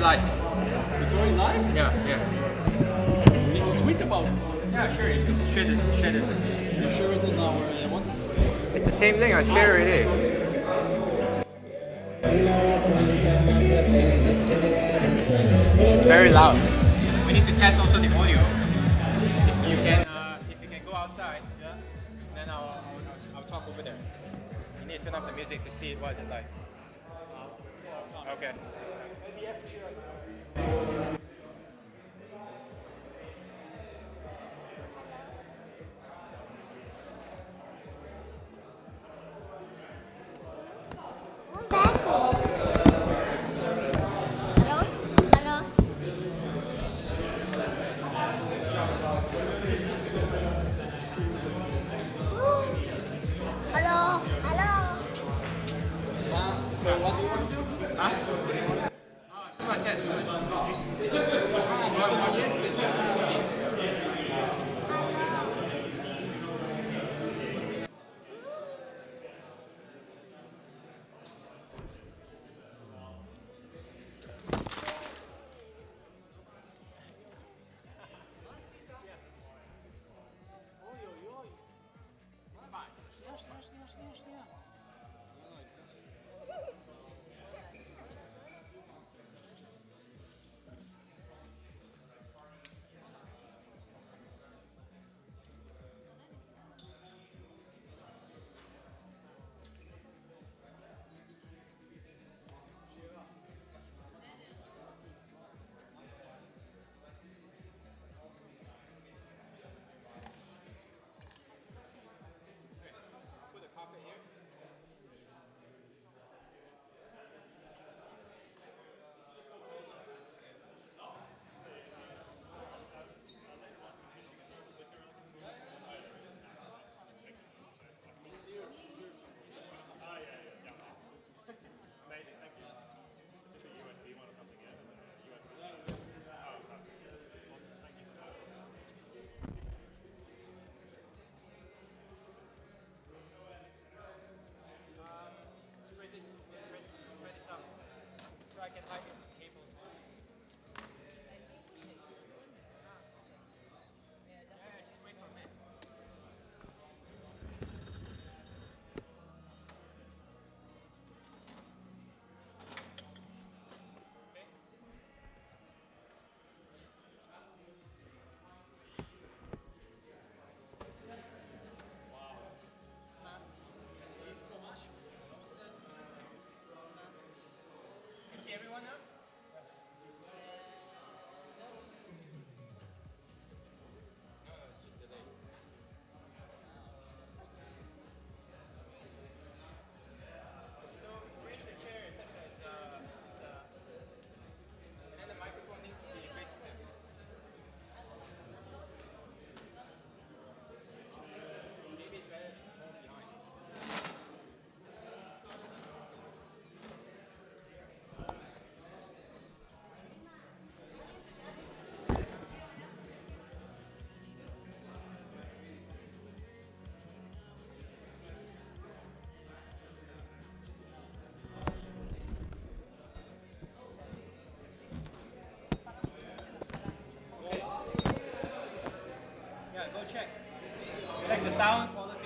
live. It's already live? Yeah. We need to tweet about this. Yeah, sure. You can share this. You share it on our WhatsApp? It's the same thing. I share it. It's very loud. We need to test also the audio. If you can go outside, yeah, then I'll talk over there. You need to turn up the music to see what it's like. Okay. So what do you want to do? Just want to test. Spread this up so I can hide your cables. Yeah, just wait for a minute. Okay. You see everyone now? No, it's just delayed. So arrange the chair in such that and then the microphone needs to be facing them. Maybe it's better to hold behind. Yeah, go check. Check the sound quality.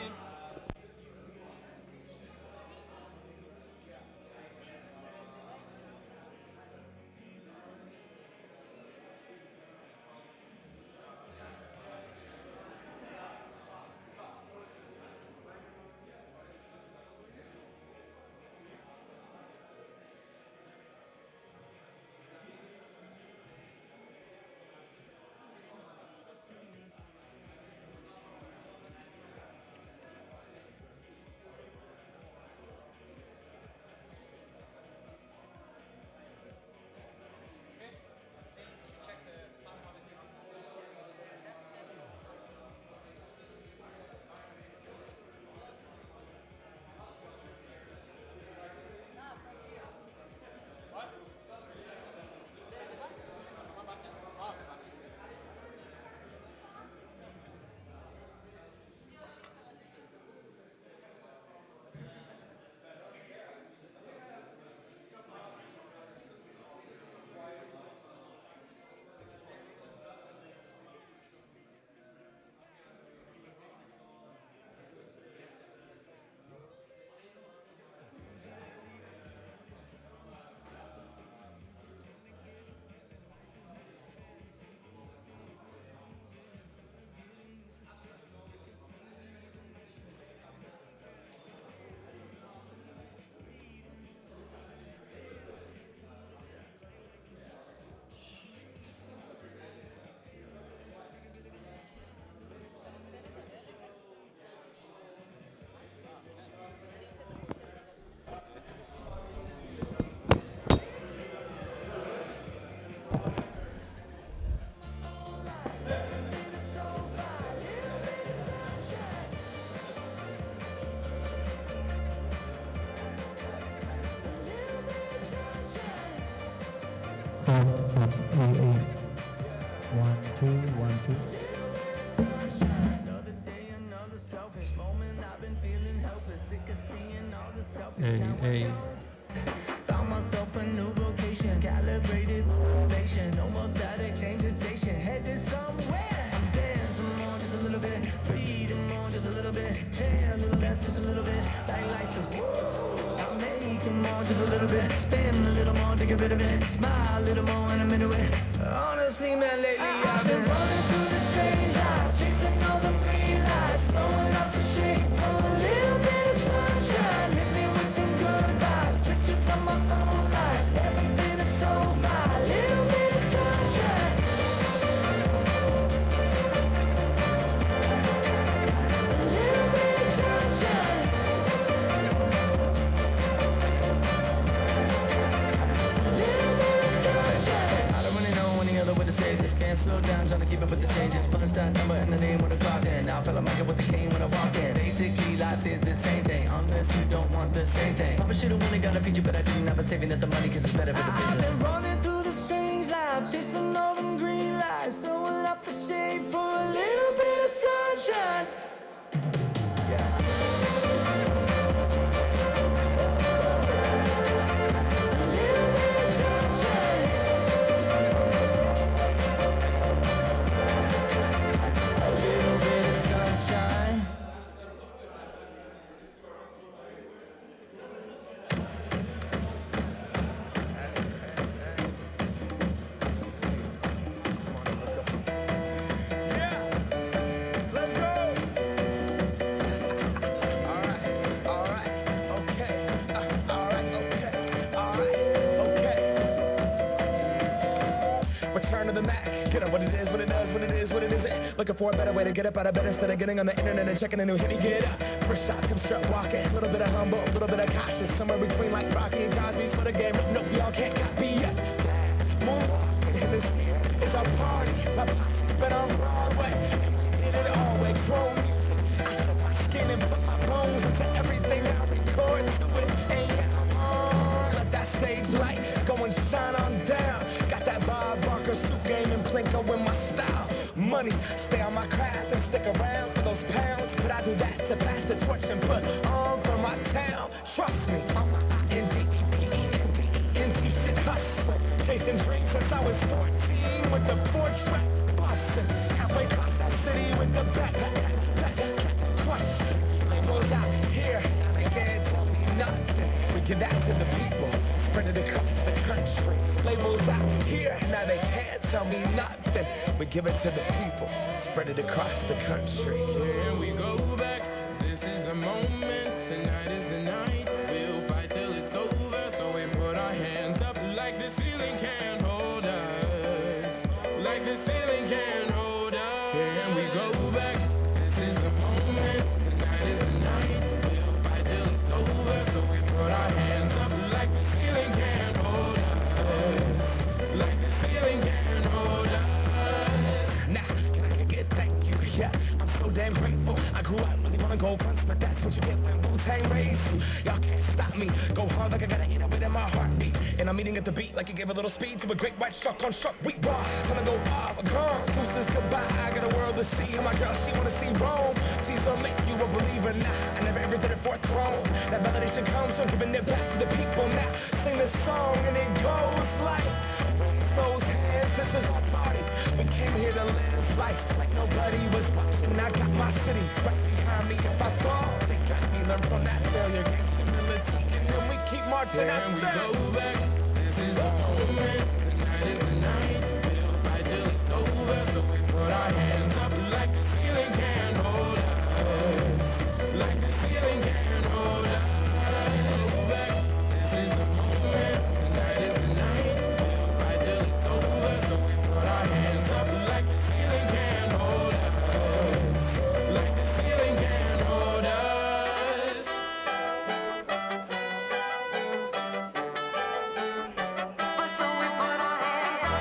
One, two, one, two. Another day, another selfish moment. I've been feeling helpless, sick of seeing all the selfish. Hey, Now I hey. know. Found myself a new vocation, calibrated motivation. Almost static, change the station, headed somewhere. I'm dancing more, just a little bit, breathing more, just a little bit, hey, a little less, just a little bit. Like life is woo. I'm making more, just a little bit, spin a little more to get rid of it, smile a little more, and I'm into it. Honestly, man, lately I've been running through the strange life, chasing all the green lights, slowing up the shape for a little bit of sunshine. Hit me with them good vibes, pictures on my phone lights, everything is so fine. A little bit of sunshine. A little bit of sunshine. A little bit of sunshine. I don't really know any other way to say this. Can't slow down, trying to keep up with the changes. Punch that number in the name with a clock in. Now I feel like Michael with the cane when I walk in. Basically, life is the same thing, unless you don't want the same thing. Probably should've only got a feature, but I didn't. I've been saving up the money, cause it's better for the business. I've been running through the strange life, chasing all them green lights, throwing up the shade for a little bit of sunshine. Yeah. A little bit of sunshine. A little bit of sunshine. Let's go. All right, okay. All right, okay. Return to the Mac. Get up what it is, what it does, what it is, what it isn't. Looking for a better way to get up out of bed instead of getting on the internet and checking a new hit. Me get up. First shot, come strut walking. A little bit of humble, a little bit of cautious. Somewhere between like Rocky and Cosby's for the game. Nope, y'all can't copy yet. Moonwalking in this year is our party. My posse's been on Broadway, and we did it all way. Grown music. I shed my skin and put my bones into everything I record to it. And yeah, I'm on. Let that stage light go and shine on down. Got that Bob Barker suit game and Plinko in my style. Money, stay on my craft and stick around for those pounds. But I do that to pass the torch and put on for my town. Trust me, I'm my INDEPENDENT shit hustling. Chasing dreams since I was 14 with the 4-track bustin'. Halfway across that city with the back question. Labels out here, they can't tell me nothing. We give that to the people, spread it across the country. Labels out here, now they can't tell me nothing. We give it to the people, spread it across the country. Here we go back, this is the moment, tonight is the night. We'll fight till it's over, so we put our hands up like the ceiling can't hold us. Like the ceiling can't hold us. Here we go back, this is the moment, tonight is the night. We'll fight till it's over, so we put our hands up like the ceiling can't hold us. Like the ceiling can't hold us. Nah, can I get thank you? Yeah, I'm so damn grateful. I grew up really wanna go fronts, but that's what you get when Wu-Tang raised you. Y'all can't stop me. Go hard like I gotta eat it within my heartbeat. And I'm eating at the beat like it gave a little speed to a great white shark on shark. We raw. Time to go off, gone. Deuces goodbye. I got a world to see. And my girl, she wanna see Rome. Caesar make you a believer. Nah, I never ever did it for a throne. That validation comes from giving it back to the people. Now sing this song and it goes like, raise those hands. This is our party. We came here to live life like nobody was watching. I got my city right behind me. If I fall, they got me. Learn from that failure, gain humility, and then we keep marching. Here we go back, this is the moment, tonight is the night. We'll fight till it's over, so we put our hands up like the ceiling can't hold us. Like the ceiling can't hold us. Go back, this is the moment, tonight is the night. We'll fight till it's over, so we put our hands up like the ceiling can't hold us. Like the ceiling can't hold us. So we put our hands up.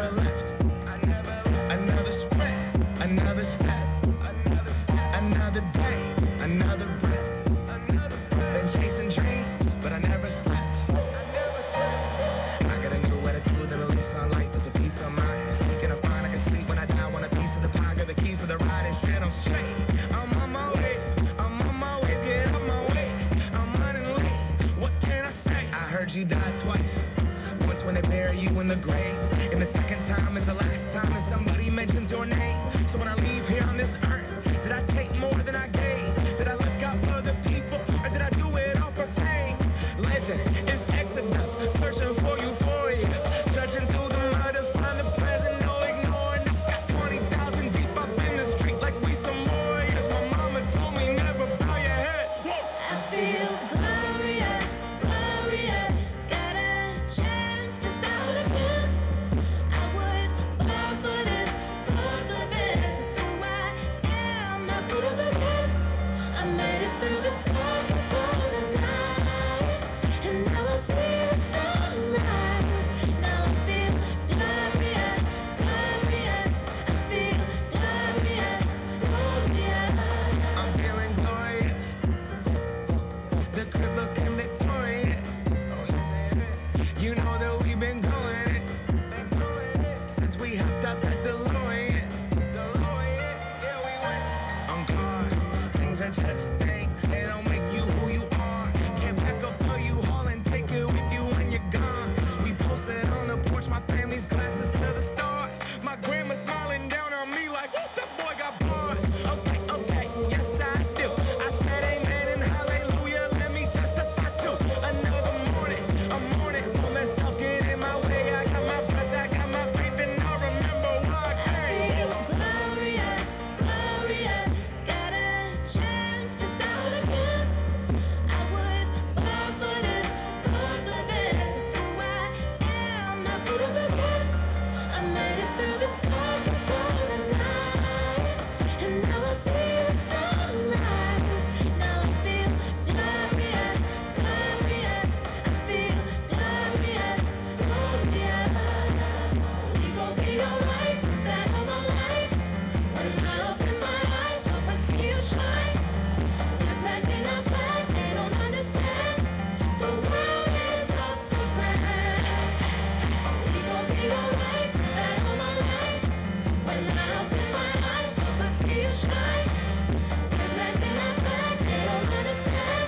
never left. Another sprint, another step, another day, another breath. Been chasing dreams, but I never slept. I got a new attitude and a lease on life is a piece of mind. Seeking to find I can sleep when I die. Want a piece of the pie, got the keys to the ride and shit. I'm straight. I'm on my way. Get on my way. I'm running late. What can I say? I heard you died twice. Once when they bury you in the grave, and the second time is the last time that somebody mentions your name. So when I leave here on this earth, did I take more than I gave? Did I look out for the people, or did I do it all for fame? Legend is Exodus, searching for euphoria, judging through the murder, find the present, no ignoring us. Got 20,000 deep up in the street like we some warriors. My mama told me never bow your head. I feel glorious, glorious. Got a chance to start again. I was born for this, born for this. It's who I am, not good of again. I made it through the darkest part of the night, and now I see the sunrise. Now I feel glorious, glorious. I feel glorious, glorious. I'm feeling glorious. The crib looking victorious. You know that we've been going since we hopped up at DeLorean. On guard, things are just things. They don't make you who you are. Can't pack up a U-Haul and take it with you when you're gone. We posted on the porch, my family's glasses to the stars. My grandma smiling down on me like, whoop, that boy got bars. Okay, yes I do. I said amen and hallelujah. Let me testify to another morning. A morning, won't let self get in my way. I got my breath, I got my faith, and I remember why I came. Feel glorious, glorious. Got a chance to start again. I was born for this, born for this. It's who I am, not good of again. I made it through the darkest part of the night, and now I see the sunrise. Now I feel glorious, glorious. I feel glorious, glorious. We gon' be alright, that all my life. When I open my eyes, hope I see you shine. We're planting our flag, they don't understand. The world is up for grabs. We gon' be alright, that all my life. When I open my eyes, hope I see you shine. We're planting our flag, they don't understand.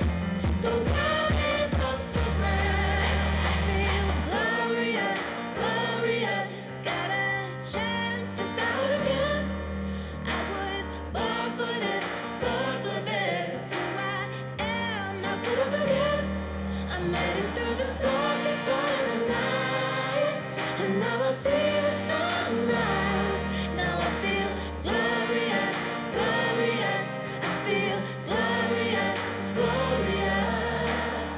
The world is up for grabs. I feel glorious, glorious. Got a chance to start again. I was born for this, born for this. It's who I am, not good of again. I made it through the darkest part of the night, and now I see the sunrise. Now I feel glorious, glorious. I feel glorious, glorious.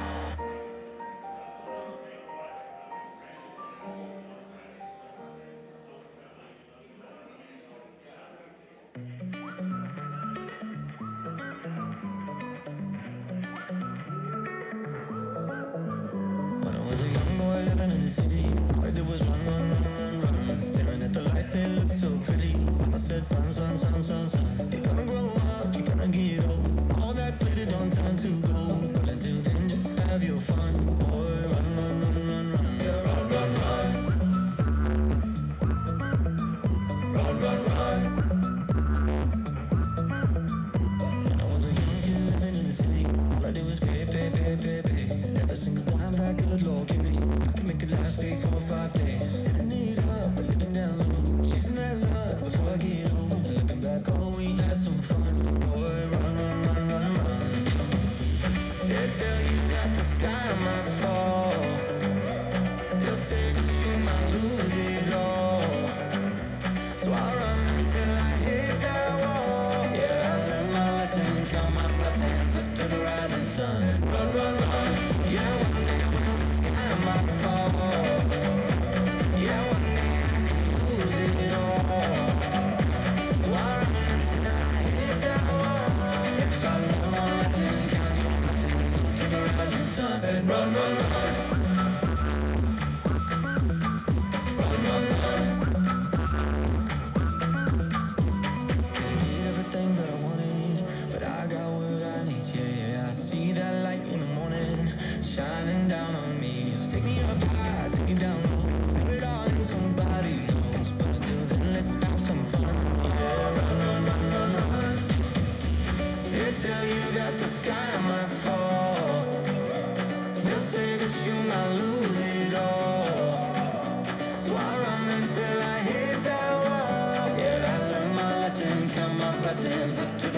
When I was a young boy living in the city, all I did was run. Staring at the lights, they looked so pretty. I said, son, you're gonna grow up, you're gonna get old. All that glitter don't turn to gold. But until then, just have your fun. Boy, run. Yeah, run. Run. When I was a young kid living in the city, all I did was pay. Every single dime that good Lord give me, I can make it last 3, 4, 5 days. Living it up, but living down low, chasing that luck before I get home. Looking back, oh, we had some fun. Boy, run.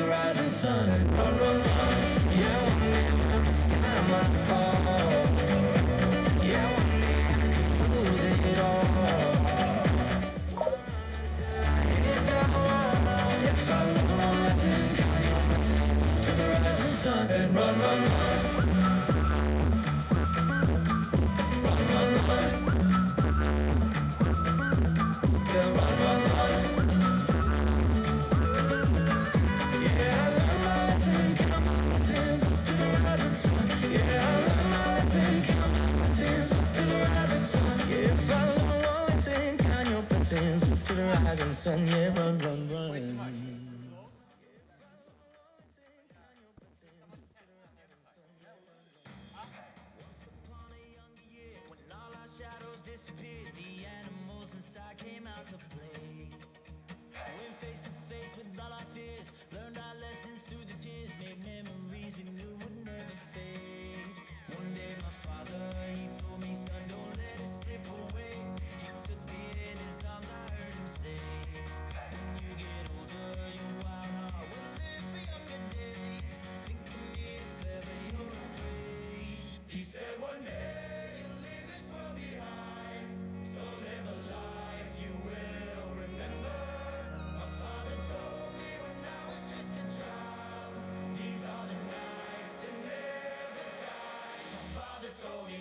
rising sun and run, run, run. Yeah, one day when the sky might fall. Yeah, one day I could lose it all. Till I hit that wall. If I learn one lesson, count your blessings to the rising sun and run, run, run. Run, run, run. Yeah, run, run, run. Yeah, I learned my lesson, count my blessings to the rising sun. Yeah, I learned my lesson, count my blessings to the rising sun. Yeah, if I learn one lesson, count your blessings to the rising sun. Yeah, run, run, run. Shadows disappeared, the animals inside came out to play. Went face to face with all our fears, learned our lessons through the tears, made memories we knew would never fade. One day my father, he told me, son, don't let it slip away. He took me in his arms, I heard him say, when you get older, your wild heart will live for younger days. Think of me if ever you're afraid. He said one day you'll leave this world behind, so live a life you will remember. My father told me when I was just a child, these are the nights that never die. My father told me.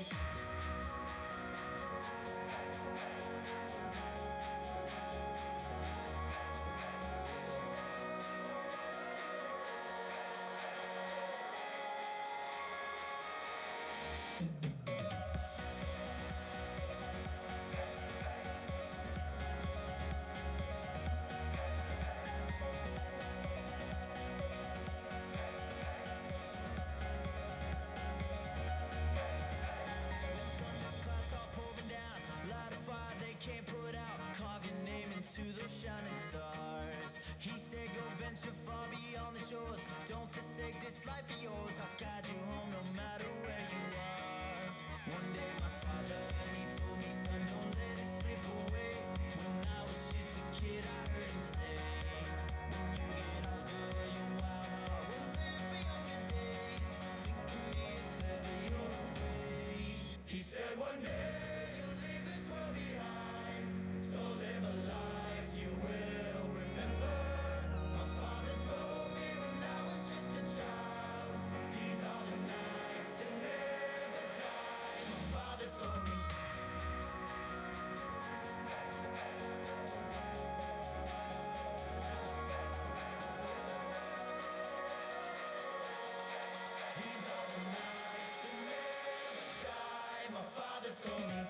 Shining stars. He said go venture far beyond the shores. Don't forsake this life of yours. I'll guide you home no matter where you are. One day my father, he told me, son, don't let it slip away. When I was just a kid, I heard him say, when you get older, your wild heart will live for younger days. Think of me if ever you're afraid. He said one day you'll leave this world behind, so live a life you will remember. My father told me when I was just a child, these are the nights that never die. My father told me. These are the nights that never die. My father told me.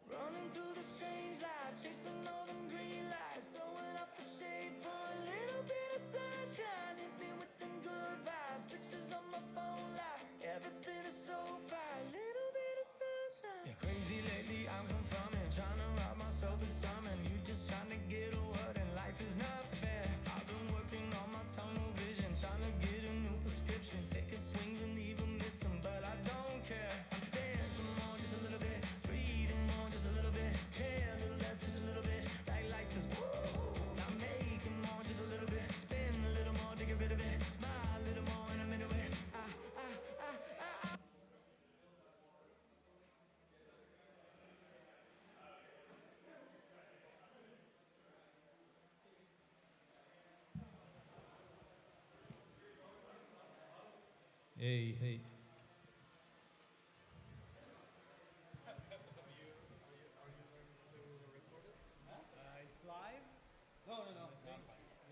Running through the strange life, chasing all them green lights, throwing up the shade for a little bit of sunshine. Hit me with them good vibes, pictures on my phone lights. Everything is so fine, little bit of sunshine. Yeah, crazy lately, I'm confirming, trying to rob myself of something. You just trying to get a word, and life is not fair. I've been working on my tunnel vision, trying to get a new prescription, taking swings and even missing, but I don't care. I'm dancing more, just a little bit, breathing more, just a little bit, care a little less, just a little bit, like life is woo. Now making more, just a little bit, spin a little more to get rid of it, smile a little more in a minute with Hey, hey. It's live? No.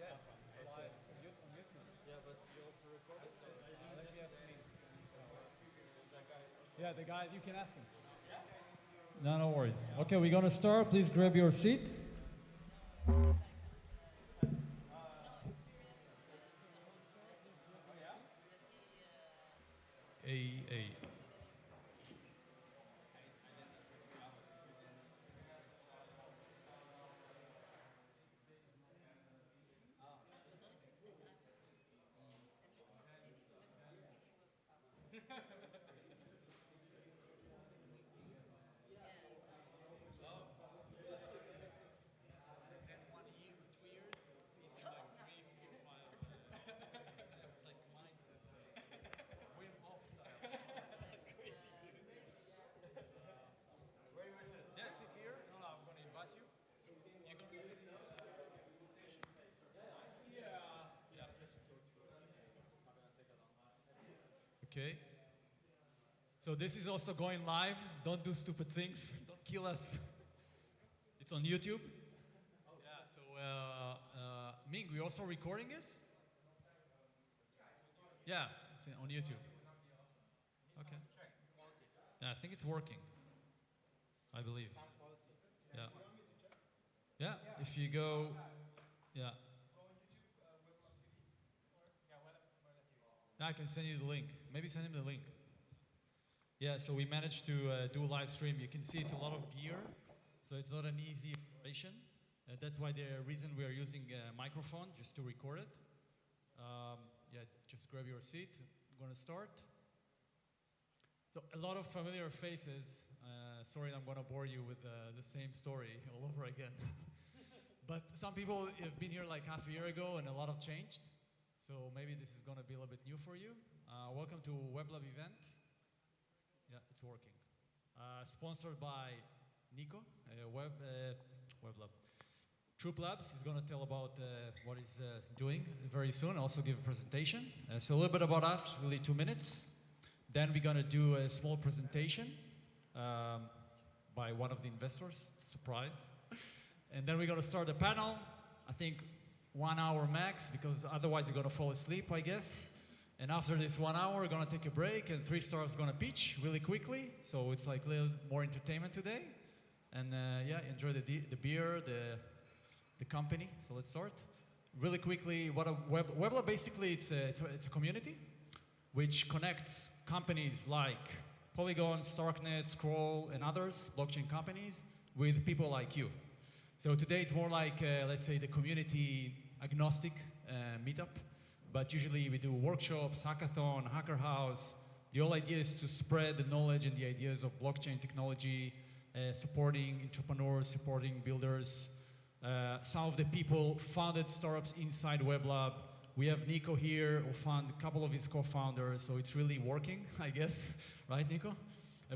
Yes, it's live. It's on YouTube. Yeah, but you also record it? Let me ask me. Yeah, the guy, you can ask him. No, no worries. Okay, we're gonna start. Please grab your seat. Hey. Okay. So this is also going live. Don't do stupid things. Don't kill us. It's on YouTube. Yeah. So Ming, we're also recording this. Yeah, it's on YouTube. Okay. Yeah, I think it's working. I believe. Yeah. Yeah. If you go. Yeah. I can send you the link. Maybe send him the link. Yeah, so we managed to do a live stream. You can see it's a lot of gear, so it's not an easy operation. That's why the reason we are using a microphone, just to record it. Yeah, just grab your seat. I'm gonna start. So a lot of familiar faces. Sorry, I'm gonna bore you with the same story all over again. But some people have been here like half a year ago and a lot have changed. So maybe this is going to be a little bit new for you. Welcome to WebLab event. Yeah, it's working. Sponsored by Nico, WebLab. Troop Labs is going to tell about what he's doing very soon. Also give a presentation. So a little bit about us, really 2 minutes. Then we're going to do a small presentation by one of the investors. Surprise. And then we're going to start a panel. I think 1 hour max, because otherwise you're gonna fall asleep, I guess. And after this 1 hour, we're gonna take a break, and 3 stars gonna pitch really quickly. So it's like a little more entertainment today. And yeah, enjoy the beer, the company. So let's start. Really quickly, what a WebLab basically, it's a community which connects companies like Polygon, Starknet, Scroll, and others, blockchain companies, with people like you. So today it's more like, let's say, the community agnostic meetup, but usually we do workshops, hackathon, hacker house. The whole idea is to spread the knowledge and the ideas of blockchain technology, supporting entrepreneurs, supporting builders. Some of the people founded startups inside WebLab. We have Nico here, who found a couple of his co-founders, so it's really working, I guess. Right, Nico?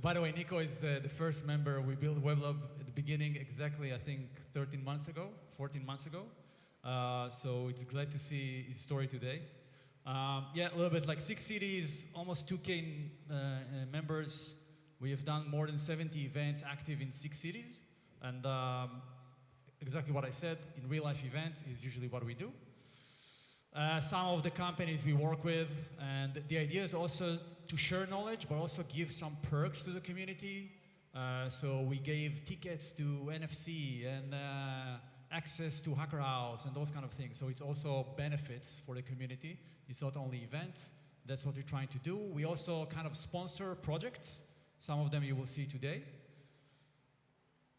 By the way, Nico is the first member. We built WebLab at the beginning exactly, I think, 14 months ago. So it's glad to see his story today. Yeah, a little bit like 6 cities, almost 2K members. We have done more than 70 events active in 6 cities. And exactly what I said, in real life event is usually what we do. Some of the companies we work with, and the idea is also to share knowledge, but also give some perks to the community. So we gave tickets to NFC and access to Hacker House and those kind of things. So it's also benefits for the community. It's not only events. That's what we're trying to do. We also kind of sponsor projects. Some of them you will see today.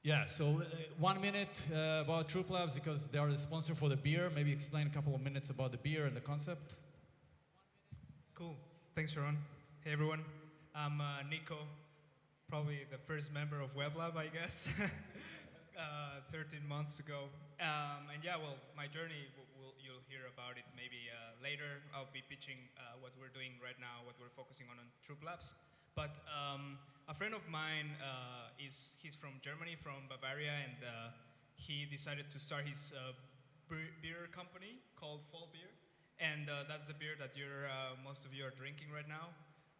Yeah, so 1 minute about Troop Labs, because they are the sponsor for the beer. Maybe explain a couple of minutes about the beer and the concept. Cool. Thanks, Sharon. Hey, everyone. I'm Nico, probably the first member of WebLab, I guess, 13 months ago. And yeah, well, my journey, you'll hear about it maybe later. I'll be pitching what we're doing right now, what we're focusing on Troop Labs. But a friend of mine, he's from Germany, from Bavaria, and he decided to start his beer company called Fall Beer. And that's the beer that most of you are drinking right now.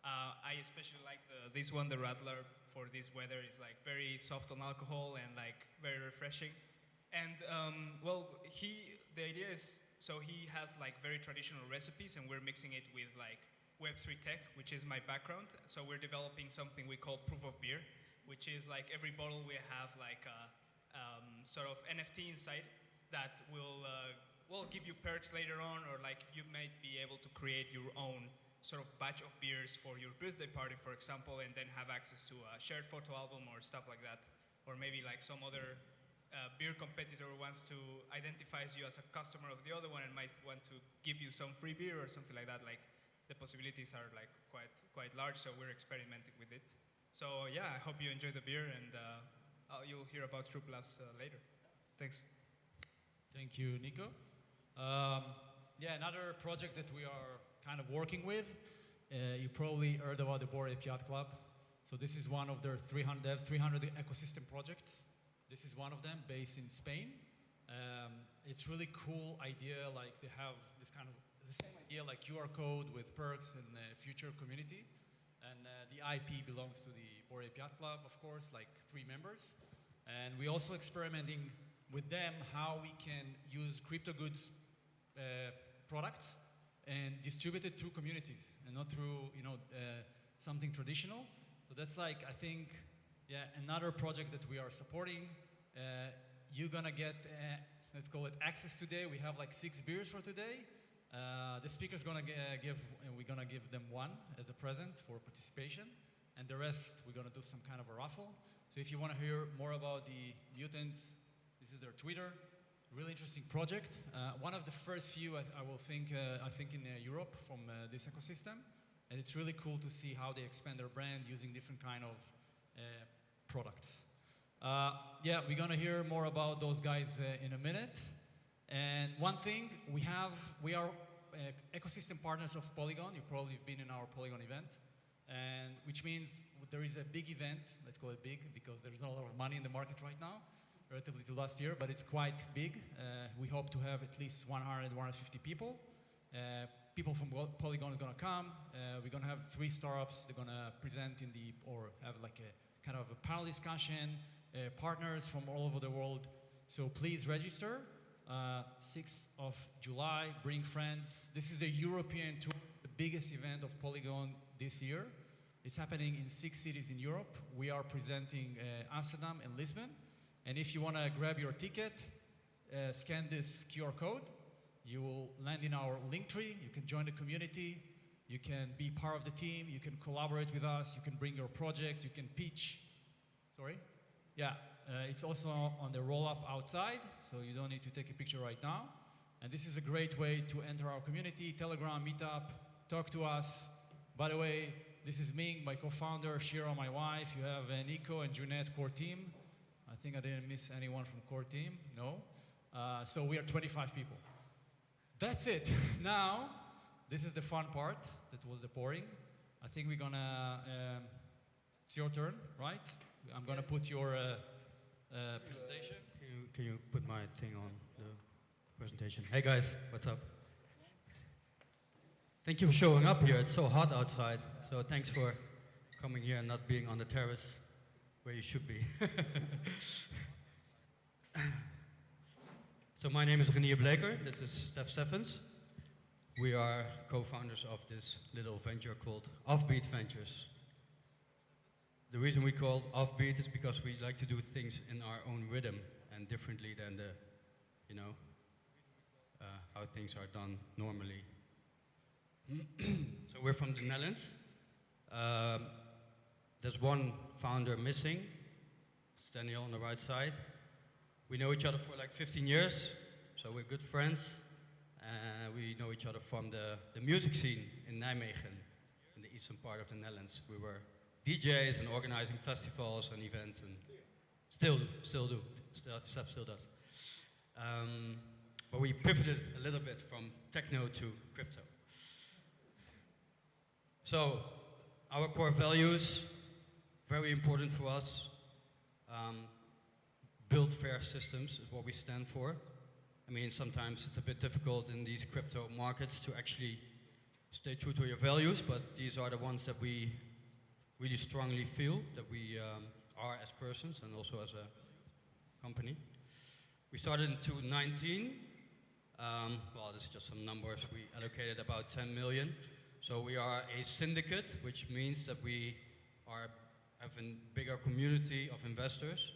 I especially like this one, the Radler, for this weather. It's like very soft on alcohol and like very refreshing. And well, the idea is, so he has like very traditional recipes, and we're mixing it with like Web3 tech, which is my background. So we're developing something we call proof of beer, which is like every bottle we have like a sort of NFT inside that will give you perks later on, or like you might be able to create your own sort of batch of beers for your birthday party, for example, and then have access to a shared photo album or stuff like that. Or maybe like some other beer competitor wants to identifies you as a customer of the other one and might want to give you some free beer or something like that. Like the possibilities are like quite large, so we're experimenting with it. So yeah, I hope you enjoy the beer, and you'll hear about Troop Labs later. Thanks. Thank you, Nico. Yeah, another project that we are kind of working with. You probably heard about the Bored Ape Yacht Club. So this is one of their 300 ecosystem projects. This is one of them, based in Spain. It's really cool idea, like they have this kind of, the same idea like QR code with perks and future community. And the IP belongs to the Bored Ape Yacht Club, of course, like 3 members. And we're also experimenting with them how we can use crypto goods products and distribute it through communities and not through, something traditional. So that's like, I think, yeah, another project that we are supporting. You're gonna get, let's call it access today. We have like 6 beers for today. The speaker's gonna we're gonna give them 1 as a present for participation, and the rest we're gonna do some kind of a raffle. So if you wanna hear more about the mutants, this is their Twitter. Really interesting project. One of the first few I think in Europe from this ecosystem. And it's really cool to see how they expand their brand using different kind of products. Yeah, we're gonna hear more about those guys in a minute. And one thing, we are ecosystem partners of Polygon. You've probably been in our Polygon event. And which means there is a big event, let's call it big, because there's not a lot of money in the market right now, relatively to last year, but it's quite big. We hope to have at least 100, 150 people. People from Polygon are gonna come. We're gonna have 3 startups. They're gonna present or have like a kind of a panel discussion, partners from all over the world. So please register. 6th of July, bring friends. This is the European tour, the biggest event of Polygon this year. It's happening in 6 cities in Europe. We are presenting Amsterdam and Lisbon. And if you wanna grab your ticket, scan this QR code. You will land in our link tree. You can join the community. You can be part of the team. You can collaborate with us. You can bring your project. You can pitch. Sorry? Yeah, it's also on the roll-up outside, so you don't need to take a picture right now. And this is a great way to enter our community, Telegram, Meetup, talk to us. By the way, this is Ming, my co-founder, Shira, my wife. You have Nico and Junette, core team. I think I didn't miss anyone from core team, no? So we are 25 people. That's it. Now, this is the fun part. That was the boring. I think we're gonna, it's your turn, right? I'm gonna put your presentation. Can you put my thing on the presentation? Hey guys, what's up? Thank you for showing up here. It's so hot outside. So thanks for coming here and not being on the terrace where you should be. So my name is Renier Bleeker. This is Steffens. We are co-founders of this little venture called Offbeat Ventures. The reason we call Offbeat is because we like to do things in our own rhythm and differently than the, how things are done normally. So we're from the Netherlands. There's one founder missing. It's Daniel on the right side. We know each other for like 15 years, so we're good friends. We know each other from the music scene in Nijmegen, in the eastern part of the Netherlands. We were DJs and organizing festivals and events, and still do. Stef still does. But we pivoted a little bit from techno to crypto. So our core values, very important for us. Build fair systems is what we stand for. I mean, sometimes it's a bit difficult in these crypto markets to actually stay true to your values, but these are the ones that we really strongly feel that we are as persons and also as a company. We started in 2019. Well, this is just some numbers. We allocated about 10 million. So we are a syndicate, which means that we have a bigger community of investors,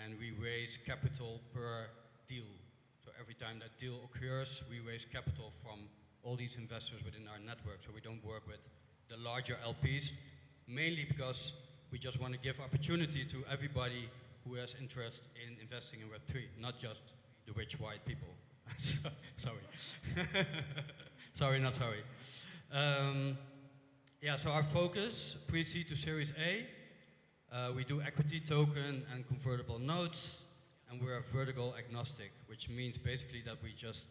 and we raise capital per deal. So every time that deal occurs, we raise capital from all these investors within our network. So we don't work with the larger LPs, mainly because we just want to give opportunity to everybody who has interest in investing in Web3, not just the rich white people. Sorry. Sorry, not sorry. Yeah, so our focus, pre-seed to Series A, we do equity token and convertible notes, and we're vertical agnostic, which means basically that we just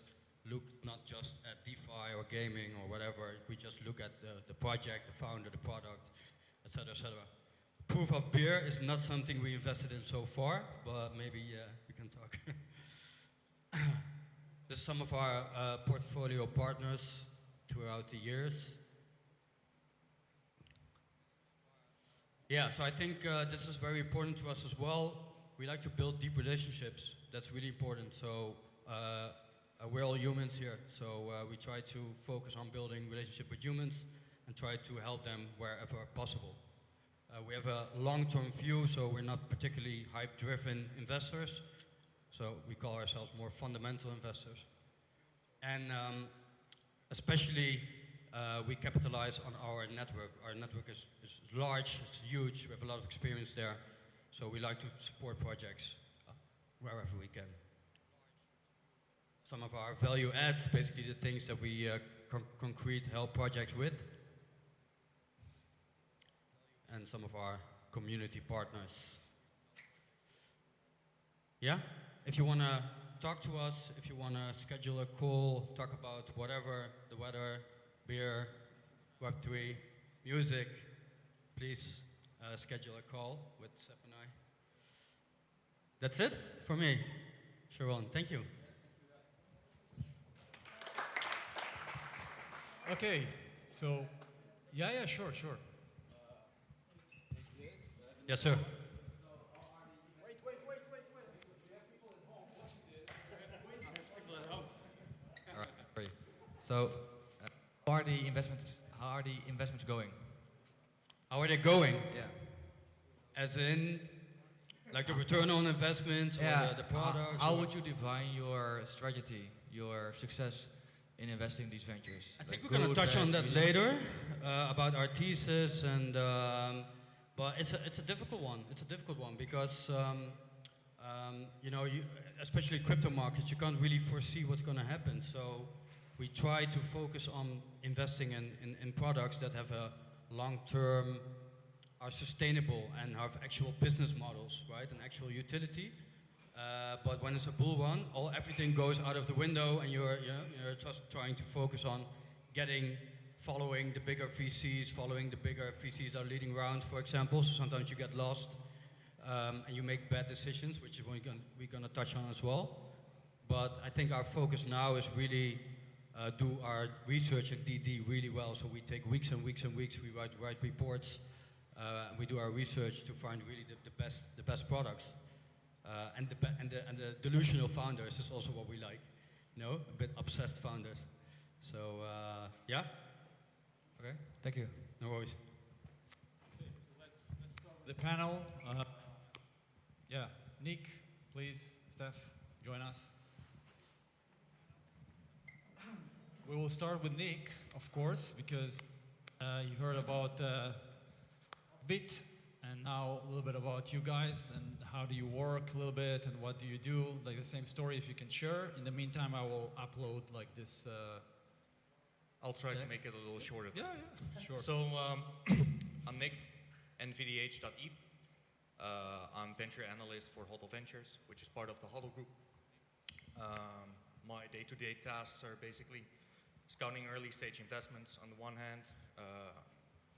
look not just at DeFi or gaming or whatever, we just look at the project, the founder, the product, etc., etc. Proof of beer is not something we invested in so far, but maybe we can talk. This is some of our portfolio partners throughout the years. Yeah, so I think this is very important to us as well. We like to build deep relationships. That's really important. So we're all humans here. So we try to focus on building relationship with humans and try to help them wherever possible. We have a long-term view, so we're not particularly hype-driven investors. So we call ourselves more fundamental investors. And especially we capitalize on our network. Our network is large, it's huge, we have a lot of experience there. So we like to support projects wherever we can. Some of our value adds, basically the things that we concrete help projects with. And some of our community partners. Yeah? If you want to talk to us, if you want to schedule a call, talk about whatever, the weather, beer, Web3, music, please schedule a call with Stef and I. That's it for me, Sharon. Thank you. Okay, so, yeah, sure. Yes, sir. Great. So, how are the investments going? How are they going? Yeah. As in, like the return on investments or the products? How would you define your strategy, your success in investing in these ventures? I think we're going to touch on that later, about our thesis, and but it's a difficult one. It's a difficult one because you know, especially crypto markets, you can't really foresee what's going to happen. So we try to focus on investing in products that have a long-term, are sustainable and have actual business models, right, and actual utility. But when it's a bull run, everything goes out of the window, and you're just trying to focus on following the bigger VCs, that are leading rounds, for example. So sometimes you get lost, and you make bad decisions, which is what we're going to touch on as well. But I think our focus now is really do our research at DD really well. So we take weeks and weeks and weeks. We write reports. We do our research to find really the best products. And the delusional founders is also what we like, you know, a bit obsessed founders. So yeah. Okay, thank you. No worries. Okay, so let's start with the panel. Yeah, Nick, please, Stef, join us. We will start with Nick, of course, because you heard about Bit, and now a little bit about you guys and how do you work a little bit and what do you do, like the same story if you can share. In the meantime, I will upload like this. I'll try deck. to make it a little shorter. Yeah, sure. So I'm Nick, nvdh.eth. I'm venture analyst for HODL Ventures, which is part of the HODL group. My day-to-day tasks are basically scouting early stage investments on the one hand,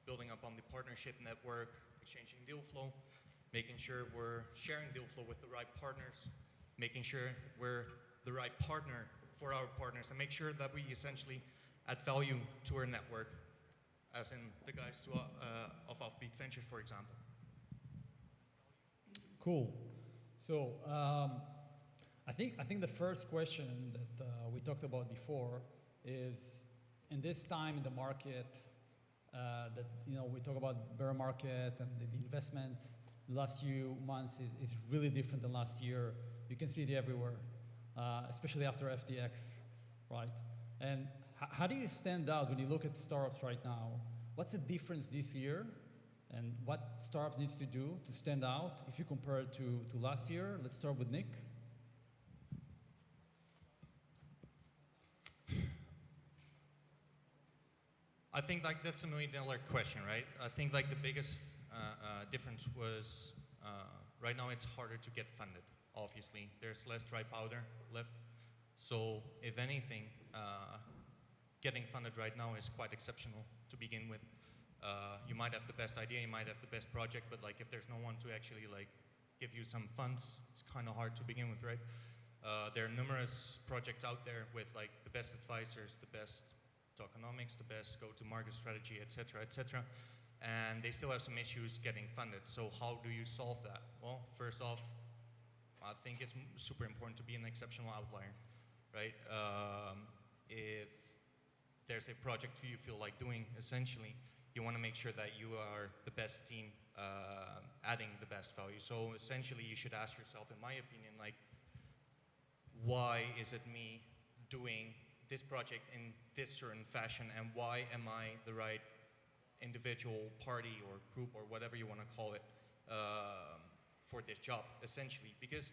building up on the partnership network, exchanging deal flow, making sure we're sharing deal flow with the right partners, making sure we're the right partner for our partners, and make sure that we essentially add value to our network, as in the guys of Offbeat Ventures, for example. Cool. So I think the first question that we talked about before is, in this time in the market, that we talk about bear market and the investments. The last few months is really different than last year. You can see it everywhere, especially after FTX, right? And how do you stand out when you look at startups right now? What's the difference this year, and what startups needs to do to stand out if you compare it to last year? Let's start with Nick. I think like that's a $1 million question, right? I think like the biggest difference was right now it's harder to get funded. Obviously, there's less dry powder left. So if anything, getting funded right now is quite exceptional to begin with. You might have the best idea, you might have the best project, but like if there's no one to actually like give you some funds, it's kind of hard to begin with, right? There are numerous projects out there with like the best advisors, the best tokenomics, the best go-to-market strategy, etc., etc., and they still have some issues getting funded. So how do you solve that? Well, first off, I think it's super important to be an exceptional outlier, right? If there's a project you feel like doing, essentially, you want to make sure that you are the best team adding the best value. So essentially, you should ask yourself, in my opinion, like, why is it me doing this project in this certain fashion, and why am I the right individual, party, or group, or whatever you want to call it, for this job, essentially? Because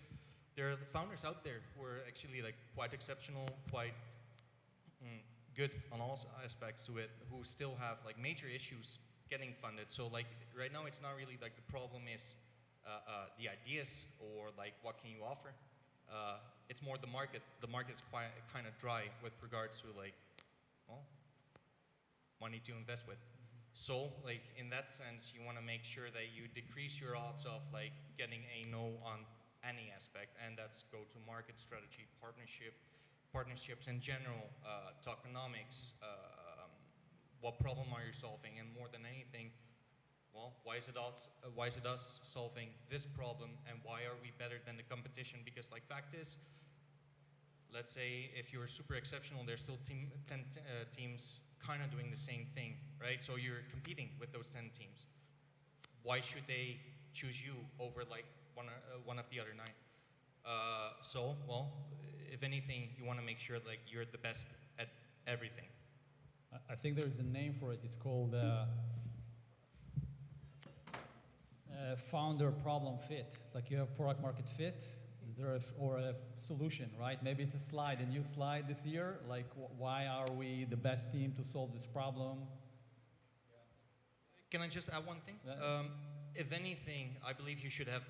there are founders out there who are actually like quite exceptional, quite good on all aspects to it, who still have like major issues getting funded. So like right now it's not really like the problem is the ideas or like what can you offer. It's more the market. The market is quite kind of dry with regards to like, well, money to invest with. So like in that sense, you want to make sure that you decrease your odds of like getting a no on any aspect, and that's go-to-market strategy, partnerships in general, tokenomics, what problem are you solving, and more than anything, well, why is it us solving this problem, and why are we better than the competition? Because like fact is, let's say if you're super exceptional, there's still 10 teams kind of doing the same thing, right? So you're competing with those 10 teams. Why should they choose you over like one of the other 9? So, well, if anything, you want to make sure like you're the best at everything. I think there's a name for it. It's called founder problem fit. It's like you have product market fit, or a solution, right? Maybe it's a new slide this year. Like, why are we the best team to solve this problem? Can I just add one thing? If anything, I believe you should have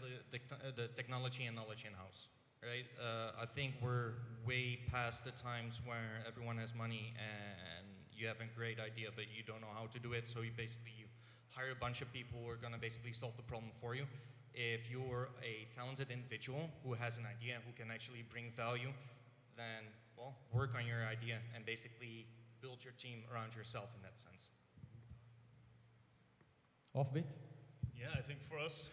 the technology and knowledge in-house, right? I think we're way past the times where everyone has money and you have a great idea, but you don't know how to do it. So you hire a bunch of people who are going to basically solve the problem for you. If you're a talented individual who has an idea, who can actually bring value, then, well, work on your idea and basically build your team around yourself in that sense. Offbeat? Yeah, I think for us,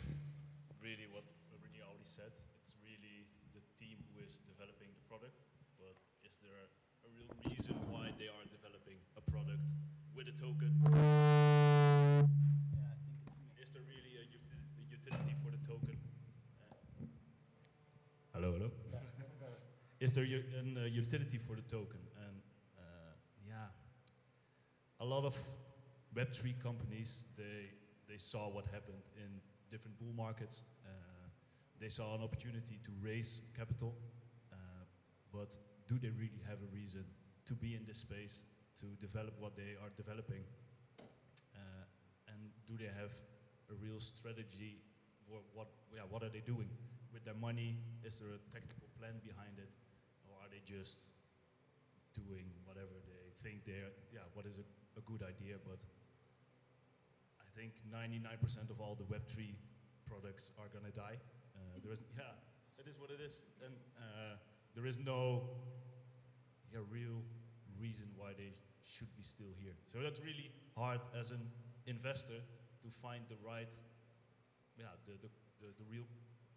really what Renier already said, it's really the team who is developing the product, but is there a real reason why they are developing a product with a token? Is there really a utility for the token? Hello? Yeah, that's better. Is there a utility for the token? And yeah, a lot of Web3 companies, they saw what happened in different bull markets. They saw an opportunity to raise capital, but do they really have a reason to be in this space, to develop what they are developing? And do they have a real strategy? What are they doing with their money? Is there a technical plan behind it? Or are they just doing whatever they think what is a good idea? But I think 99% of all the Web3 products are gonna die. It is what it is. And there is no real reason why they should be still here. So that's really hard as an investor to find the right, the real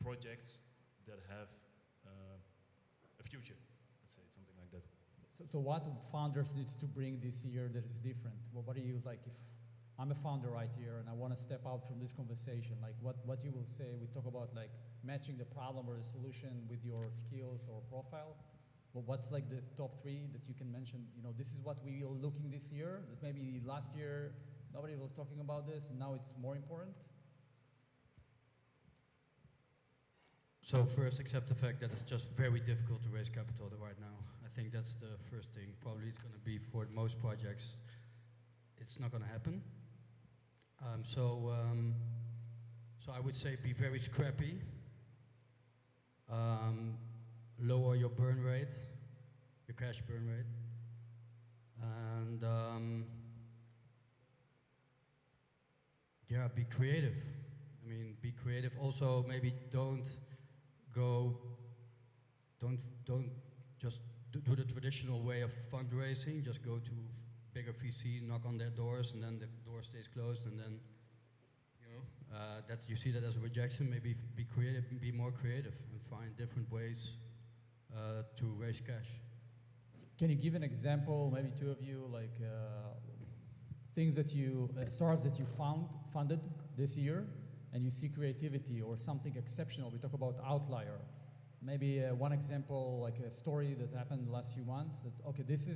projects that have a future, let's say, something like that. So what founders needs to bring this year that is different? What do you like? If I'm a founder right here, and I want to step out from this conversation. Like, what you will say? We talk about like matching the problem or the solution with your skills or profile. But what's like the top 3 that you can mention? You know, this is what we are looking this year. That maybe last year nobody was talking about this, and now it's more important. So first, accept the fact that it's just very difficult to raise capital right now. I think that's the first thing. Probably it's going to be for most projects. It's not going to happen. So I would say be very scrappy. Lower your burn rate, your cash burn rate, and yeah, be creative. I mean, be creative. Also, maybe don't just do the traditional way of fundraising. Just go to bigger VC, knock on their doors, and then the door stays closed, and then you see that as a rejection. Maybe be creative, be more creative, and find different ways to raise cash. Can you give an example, maybe 2 of you, like things that you, startups that you funded this year, and you see creativity or something exceptional? We talk about outlier. Maybe one example, like a story that happened the last few months. That's okay. This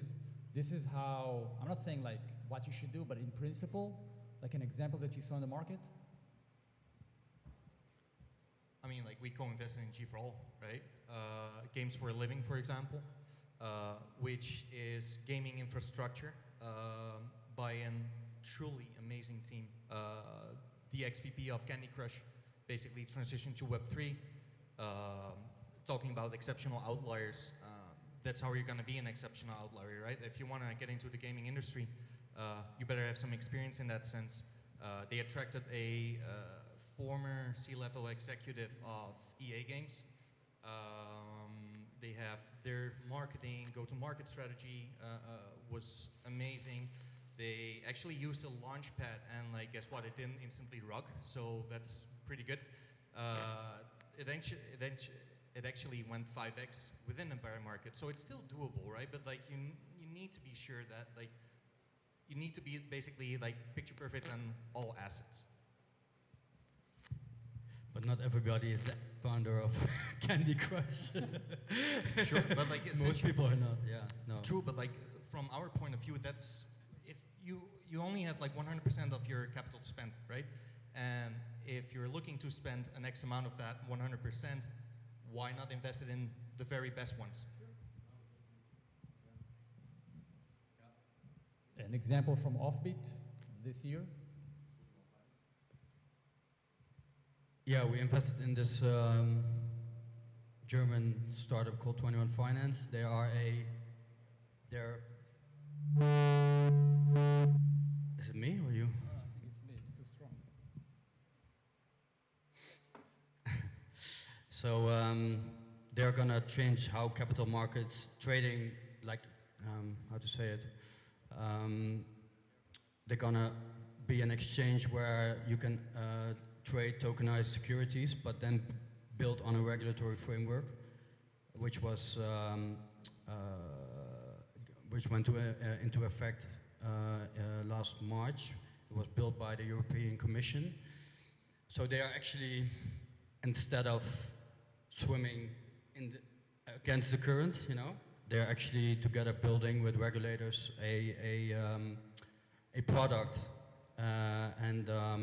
is how. I'm not saying like what you should do, but in principle, like an example that you saw in the market. I mean, like we co-invested in G4All, right? Games for a Living, for example, which is gaming infrastructure by a truly amazing team. The XVP of Candy Crush basically transitioned to Web3, talking about exceptional outliers. That's how you're going to be an exceptional outlier, right? If you want to get into the gaming industry, you better have some experience in that sense. They attracted a former C-level executive of EA Games. They have their marketing, go-to-market strategy was amazing. They actually used a launch pad, and like, guess what? It didn't instantly rug, so that's pretty good. It actually went 5x within the bear market, so it's still doable, right? But like, you need to be sure that like, you need to be basically like picture perfect on all assets. But not everybody is the founder of Candy Crush. Sure, but like most people are not. Yeah, no. True, but like from our point of view, that's if you only have like 100% of your capital spent, right? And if you're looking to spend an X amount of that 100%, why not invest it in the very best ones? An example from Offbeat this year. Yeah, we invested in this German startup called 21 Finance. They're is it me or you? I think it's me, it's too strong. So they're gonna change how capital markets trading, like how to say it. They're gonna be an exchange where you can trade tokenized securities, but then built on a regulatory framework, which was which went into effect last March. It was built by the European Commission. So they are actually, instead of swimming against the current, you know, they're actually together building with regulators a product.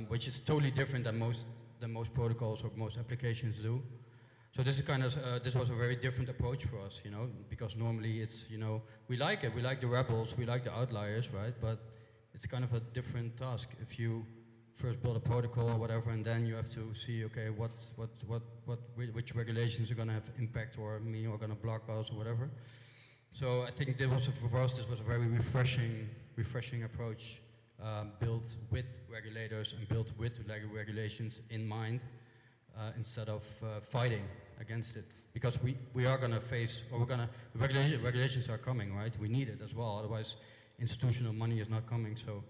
Which is totally different than most protocols or most applications do. So this is kind of this was a very different approach for us, you know, because normally it's, you know, we like it, we like the rebels, we like the outliers, right? But it's kind of a different task if you first build a protocol or whatever, and then you have to see, okay, which regulations are going to have impact or are going to block us or whatever. So I think for us this was a very refreshing approach. Built with regulators and built with regulations in mind, instead of fighting against it. Because we are going to face, or regulations are coming, right? We need it as well, otherwise institutional money is not coming. So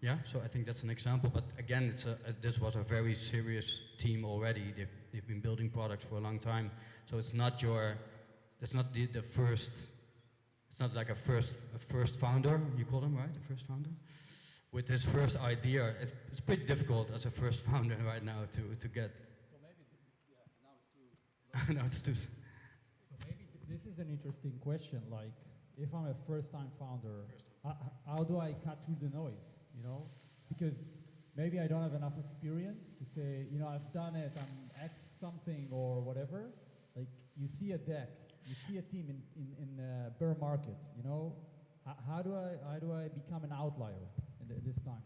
yeah, so I think that's an example. But again, this was a very serious team already. They've been building products for a long time. So it's not the first. It's not like a first founder, you call them, right? The first founder? with his first idea, it's pretty difficult as a first founder right now to get. So maybe, yeah, now it's too. So maybe this is an interesting question. Like, if I'm a first-time founder, how do I cut through the noise? You know, because maybe I don't have enough experience to say, you know, I've done it. I'm X something or whatever. Like, you see a deck, you see a team in a bear market. You know, how do I become an outlier this time?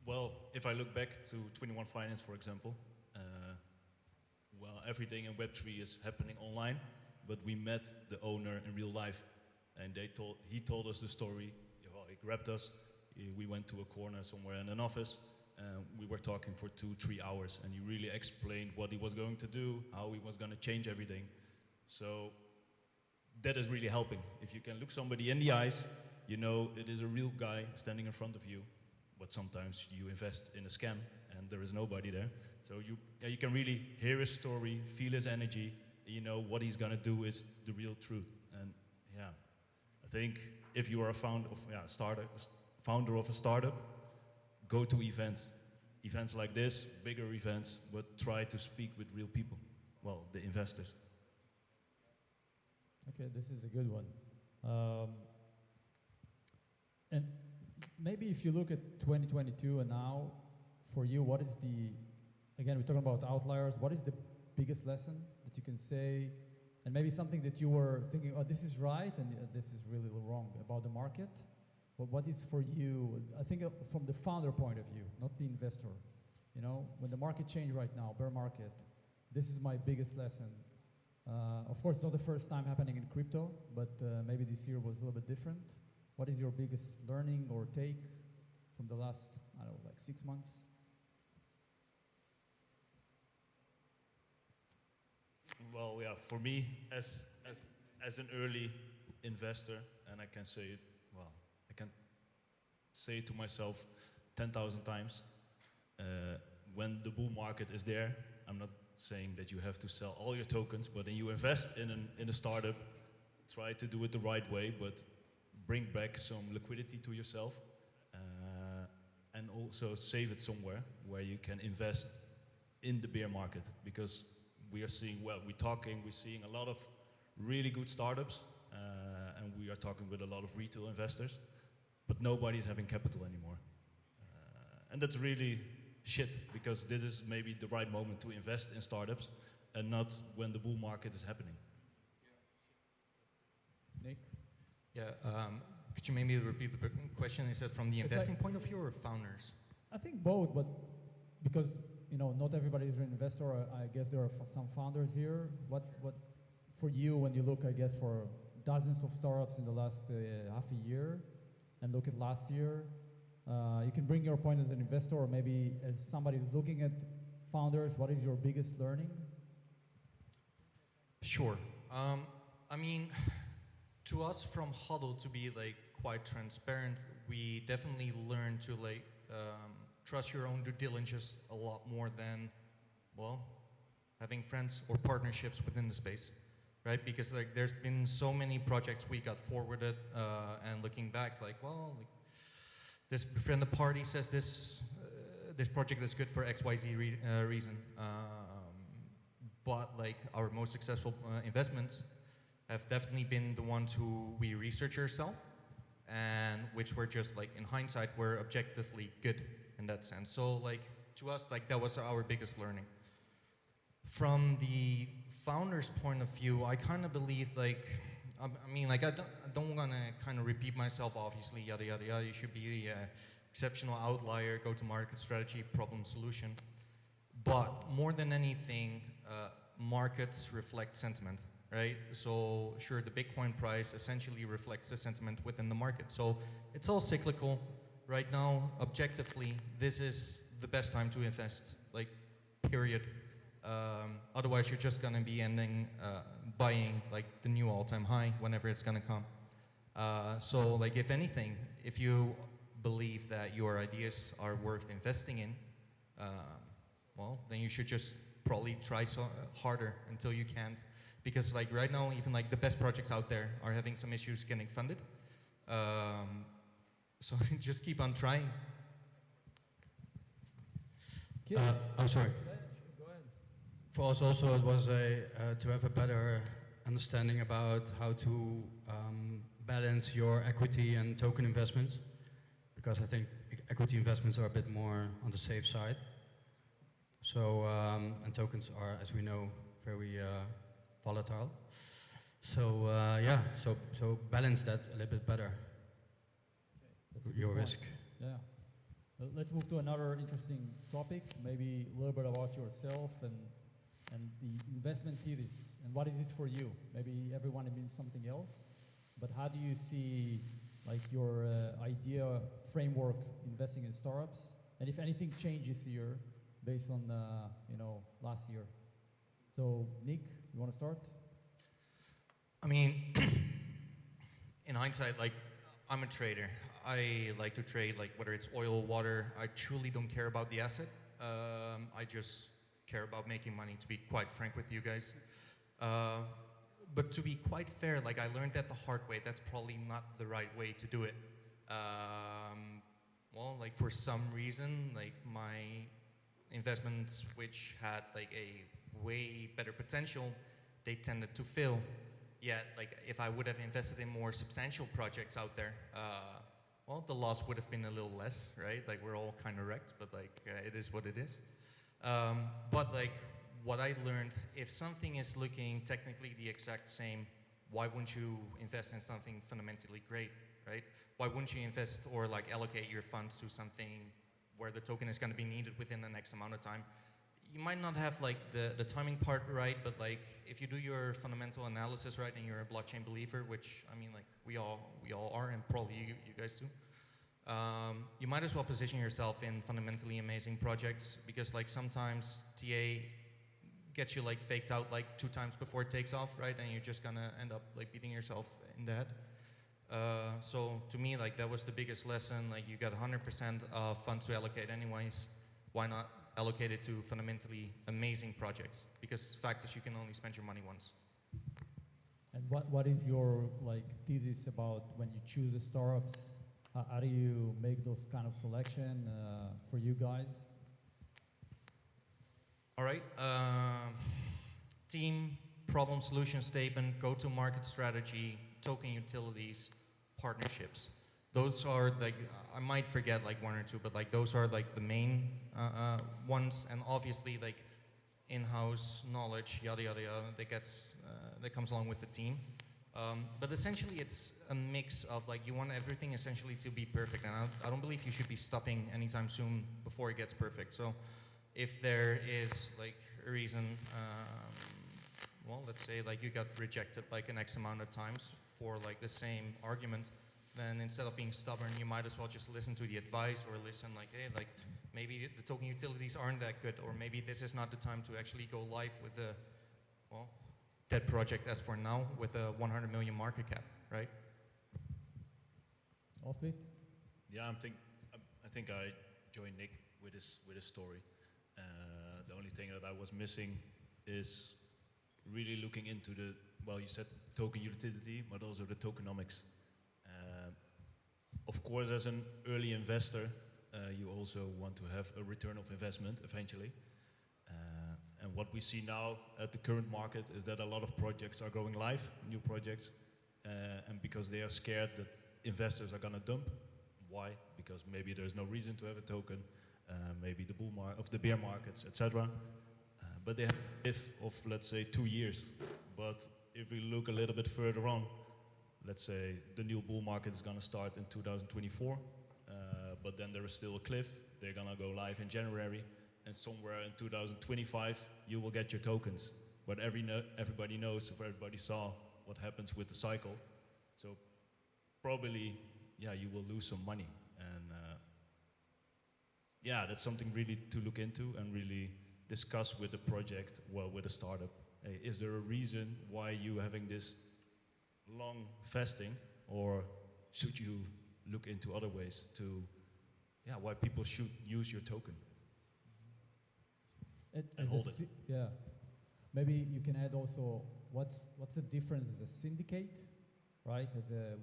Well, if I look back to 21 Finance, for example, well, everything in Web3 is happening online, but we met the owner in real life, and he told us the story. Well, he grabbed us. We went to a corner somewhere in an office, and we were talking for 2-3 hours, and he really explained what he was going to do, how he was going to change everything. So that is really helping. If you can look somebody in the eyes, you know it is a real guy standing in front of you, but sometimes you invest in a scam and there is nobody there. So you can really hear his story, feel his energy, you know what he's gonna do is the real truth. And yeah, I think if you are a founder of a startup, go to events like this, bigger events, but try to speak with real people, well, the investors. Okay, this is a good one. And maybe if you look at 2022 and now, for you, what is again, we're talking about outliers, what is the biggest lesson that you can say, and maybe something that you were thinking, oh, this is right, and this is really wrong about the market? But what is for you, I think from the founder point of view, not the investor, you know, when the market changed right now, bear market, this is my biggest lesson. Of course, it's not the first time happening in crypto, but maybe this year was a little bit different. What is your biggest learning or take from the last, I don't know, like 6 months? Well, yeah, for me, as an early investor, and I can say it, well, I can say it to myself 10,000 times, when the bull market is there, I'm not saying that you have to sell all your tokens, but then you invest in a startup, try to do it the right way, but bring back some liquidity to yourself, and also save it somewhere where you can invest in the bear market, because we are seeing, well, we're seeing a lot of really good startups, and we are talking with a lot of retail investors, but nobody's having capital anymore. And that's really shit, because this is maybe the right moment to invest in startups and not when the bull market is happening. Nick? Yeah, could you maybe repeat the question? Is that from the investing point of view or founders? I think both, but because, you know, not everybody is an investor, I guess there are some founders here. What for you, when you look, I guess, for dozens of startups in the last half a year, and look at last year, you can bring your point as an investor, or maybe as somebody who's looking at founders, what is your biggest learning? Sure. I mean, to us from Huddle, to be like quite transparent, we definitely learn to like trust your own due diligence a lot more than, well, having friends or partnerships within the space, right? Because like there's been so many projects we got forwarded, and looking back, like, well, like, this friend of the party says this project is good for XYZ reason, but like our most successful investments have definitely been the ones who we research ourselves, and which were just like in hindsight were objectively good in that sense. So like to us, like that was our biggest learning. From the founder's point of view, I kind of believe like, I mean, like I don't want to kind of repeat myself, obviously, yada, yada, yada. You should be an exceptional outlier, go-to-market strategy, problem solution. But more than anything, markets reflect sentiment, right? So sure, the Bitcoin price essentially reflects the sentiment within the market. So it's all cyclical. Right now, objectively, this is the best time to invest, like, period. Otherwise, you're just gonna be ending buying like the new all-time high whenever it's gonna come. So like if anything, if you believe that your ideas are worth investing in, well, then you should just probably try so harder until you can't. Because like right now, even like the best projects out there are having some issues getting funded. So just keep on trying. Oh, sorry. For us also, it was to have a better understanding about how to balance your equity and token investments, because I think equity investments are a bit more on the safe side. So, and tokens are, as we know, very volatile. So yeah, so balance that a little bit better. Your risk. Yeah. Let's move to another interesting topic, maybe a little bit about yourself and the investment thesis, and what is it for you? Maybe everyone means something else, but how do you see like your idea framework investing in startups, and if anything changes here based on you know, last year? So Nick, you want to start? I mean, in hindsight, like, I'm a trader. I like to trade, like, whether it's oil, water. I truly don't care about the asset. I just care about making money, to be quite frank with you guys. But to be quite fair, like, I learned that the hard way. That's probably not the right way to do it. Well, like, for some reason, like, my investments, which had like a way better potential, they tended to fail. Yet, like, if I would have invested in more substantial projects out there, well, the loss would have been a little less, right? Like, we're all kind of wrecked, but like, it is what it is. But like, what I learned, if something is looking technically the exact same, why wouldn't you invest in something fundamentally great, right? Why wouldn't you invest or like allocate your funds to something where the token is going to be needed within the next amount of time? You might not have like the timing part right, but like, if you do your fundamental analysis right and you're a blockchain believer, which I mean, like, we all are, and probably you guys too, you might as well position yourself in fundamentally amazing projects, because like sometimes TA gets you like faked out like 2 times before it takes off, right? And you're just gonna end up like beating yourself in the head. So to me, like, that was the biggest lesson. Like, you got 100% of funds to allocate anyways. Why not allocate it to fundamentally amazing projects? Because the fact is, you can only spend your money once. And what is your like thesis about when you choose the startups? How do you make those kind of selection for you guys? All right. Team, problem solution statement, go-to-market strategy, token utilities, partnerships. Those are like, I might forget like 1 or 2, but like those are like the main ones, and obviously like in-house knowledge, yada yada yada, that comes along with the team. But essentially, it's a mix of like, you want everything essentially to be perfect, and I don't believe you should be stopping anytime soon before it gets perfect. So if there is like a reason, well, let's say like you got rejected like an X amount of times for like the same argument, then instead of being stubborn, you might as well just listen to the advice, or listen like, hey, like, maybe the token utilities aren't that good, or maybe this is not the time to actually go live with a, well, dead project as for now, with a 100 million market cap, right? Offbeat? Yeah, I think I joined Nick with his story. The only thing that I was missing is really looking into the, well, you said token utility, but also the tokenomics. Of course, as an early investor, you also want to have a return of investment eventually. And what we see now at the current market is that a lot of projects are going live, new projects, and because they are scared that investors are going to dump. Why? Because maybe there's no reason to have a token, maybe the bear markets, etc. But they have a life of, let's say, 2 years. But if we look a little bit further on, let's say the new bull market is going to start in 2024, but then there is still a cliff. They're going to go live in January, and somewhere in 2025, you will get your tokens. But everybody knows, if everybody saw what happens with the cycle, so probably, yeah, you will lose some money. And yeah, that's something really to look into and really discuss with the project, well, with a startup. Hey, is there a reason why you having this long fasting, or should you look into other ways to, yeah, why people should use your token and hold it? Yeah, maybe you can add also what's the difference as a syndicate, right?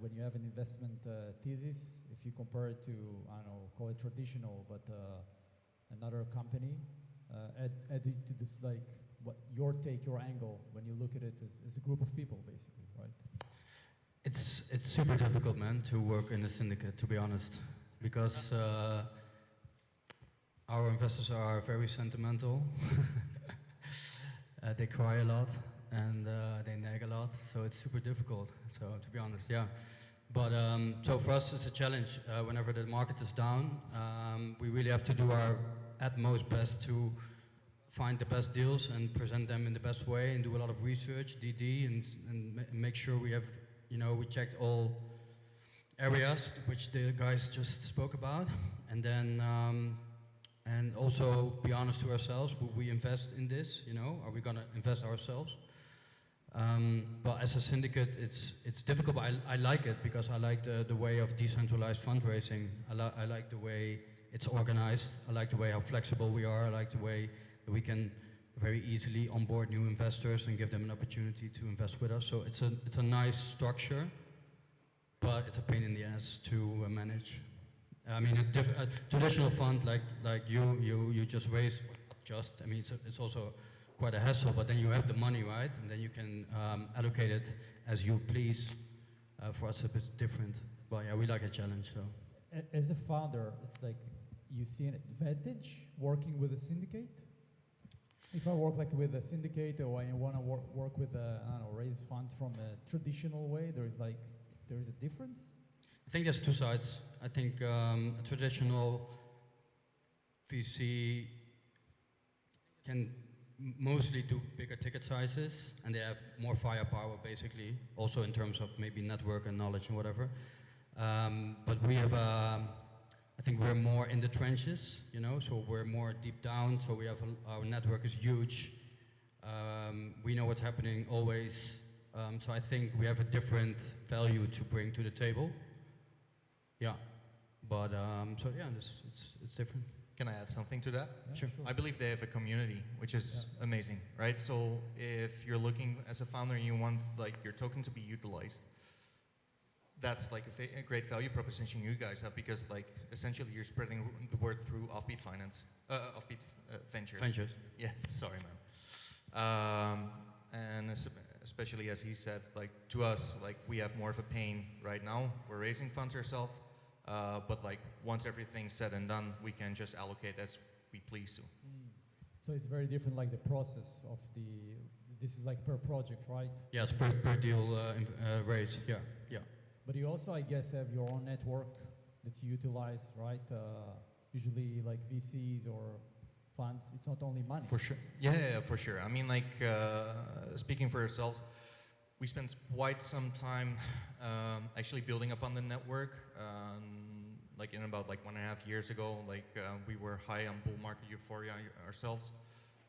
When you have an investment thesis, if you compare it to, I don't know, call it traditional, but another company, add it to this, like, what your take, your angle, when you look at it as a group of people, basically, right? It's super difficult, man, to work in a syndicate, to be honest, because our investors are very sentimental. They cry a lot and they nag a lot, so it's super difficult. So to be honest, yeah. But so for us, it's a challenge. Whenever the market is down, we really have to do our utmost best to find the best deals and present them in the best way, and do a lot of research, DD, and make sure we have, you know, we checked all areas which the guys just spoke about, and then and also be honest to ourselves. Will we invest in this? You know, are we gonna invest ourselves? But as a syndicate, it's difficult. But I like it because I like the way of decentralized fundraising. I like the way it's organized. I like the way how flexible we are. I like the way that we can very easily onboard new investors and give them an opportunity to invest with us. So it's a nice structure, but it's a pain in the ass to manage. I mean, a traditional fund like you just raise, I mean, it's also quite a hassle, but then you have the money, right? And then you can allocate it as you please. For us, it's different, but yeah, we like a challenge. So, As a founder, it's like you see an advantage working with a syndicate. If I work like with a syndicate, or I want to work with I don't know, raise funds from a traditional way, there is a difference. I think there's two sides. I think a traditional VC can mostly do bigger ticket sizes, and they have more firepower, basically, also in terms of maybe network and knowledge and whatever. But we have, I think we're more in the trenches, you know, so we're more deep down, so we have, our network is huge. We know what's happening always, so I think we have a different value to bring to the table. Yeah, but so yeah, it's different. Can I add something to that? Yeah, Sure. I believe they have a community, which is amazing, right? So if you're looking as a founder and you want like your token to be utilized, that's like a great value proposition you guys have, because like essentially you're spreading the word through offbeat finance, offbeat ventures. Ventures. Yeah, sorry, man. And especially as he said, like to us, like we have more of a pain right now. We're raising funds ourselves, but like once everything's said and done, we can just allocate as we please to. So it's very different, like the process of this is like per project, right? Yeah, it's per deal raise. Yeah, yeah. But you also, I guess, have your own network that you utilize, right? Usually like VCs or funds, it's not only money. For sure. Yeah, for sure. I mean, like, speaking for ourselves, we spent quite some time actually building up on the network. Like in about like 1.5 years ago, like we were high on bull market euphoria ourselves.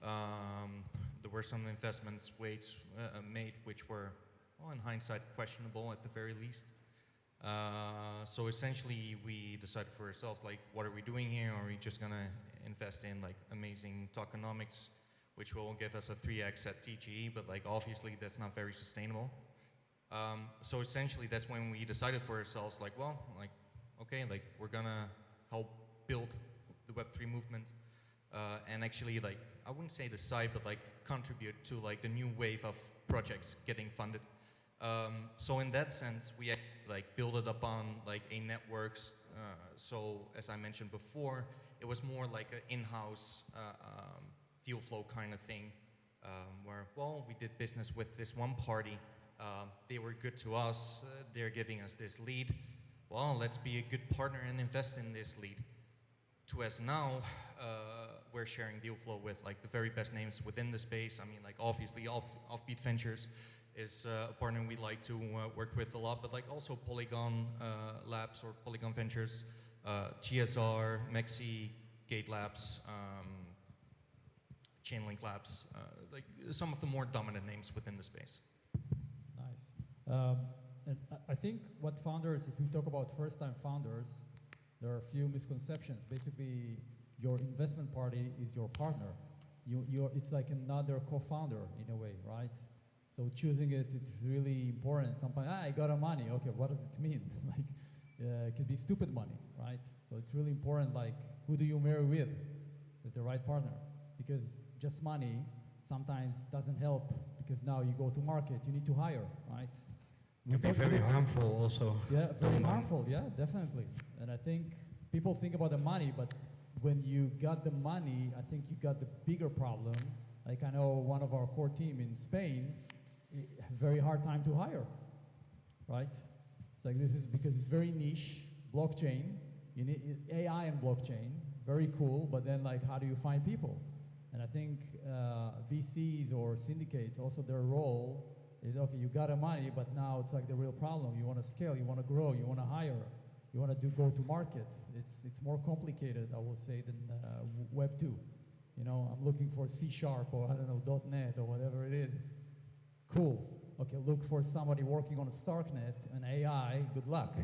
There were some investments made which were, well, in hindsight, questionable at the very least. So essentially we decided for ourselves, like, what are we doing here? Are we just gonna invest in like amazing tokenomics, which will give us a 3x at TGE, but like obviously that's not very sustainable. So essentially that's when we decided for ourselves, like, well, like, okay, like we're gonna help build the Web3 movement, and actually, like, I wouldn't say decide, but like contribute to like the new wave of projects getting funded. So in that sense, we like build it upon like a networks. So as I mentioned before, it was more like an in-house deal flow kind of thing, where, well, we did business with this one party. They were good to us. They're giving us this lead. Well, let's be a good partner and invest in this lead. To us now, we're sharing deal flow with like the very best names within the space. I mean, like obviously Offbeat Ventures is a partner we like to work with a lot, but like also Polygon Labs or Polygon Ventures, GSR, Mexi, Gate Labs, Chainlink Labs, like some of the more dominant names within the space. Nice. And I think what founders, if we talk about first-time founders, there are a few misconceptions. Basically, your investment party is your partner. It's like another co-founder in a way, right? So choosing it's really important. Sometimes, I got a money. Okay, what does it mean? Like, it could be stupid money, right? So it's really important, like, who do you marry with the right partner? Because just money sometimes doesn't help, because now you go to market, you need to hire, right? Can be very harmful also. Yeah, very harmful, yeah, definitely. And I think people think about the money, but when you got the money, I think you got the bigger problem. Like I know one of our core team in Spain, very hard time to hire, right? It's like this is because it's very niche, blockchain, you need AI and blockchain, very cool, but then like how do you find people? And I think VCs or syndicates, also their role is, okay, you got the money, but now it's like the real problem. You want to scale, you want to grow, you want to hire, you want to go to market. It's more complicated, I will say, than Web 2. You know, I'm looking for C# or I don't know, .NET or whatever it is. Cool. Okay, look for somebody working on a StarkNet and AI, good luck,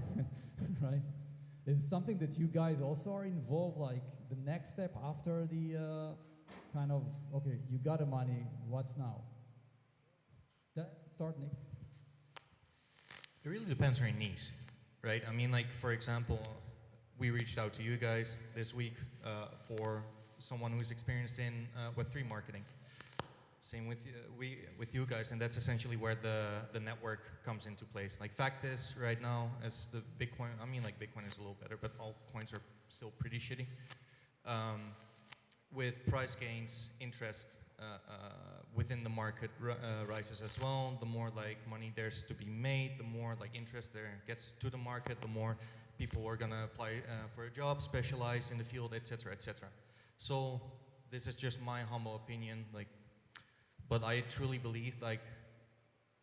right? Is it something that you guys also are involved, like the next step after the kind of, okay, you got the money, what's now? Start, Nick. It really depends on your needs, right? I mean, like, for example, we reached out to you guys this week for someone who's experienced in Web3 marketing. Same with you guys, and that's essentially where the network comes into place. Like fact is, right now, as the Bitcoin, I mean, like Bitcoin is a little better, but all coins are still pretty shitty. With price gains, interest within the market rises as well. The more like money there's to be made, the more like interest there gets to the market, the more people are gonna apply for a job, specialize in the field, etc., etc. So this is just my humble opinion, like, but I truly believe, like,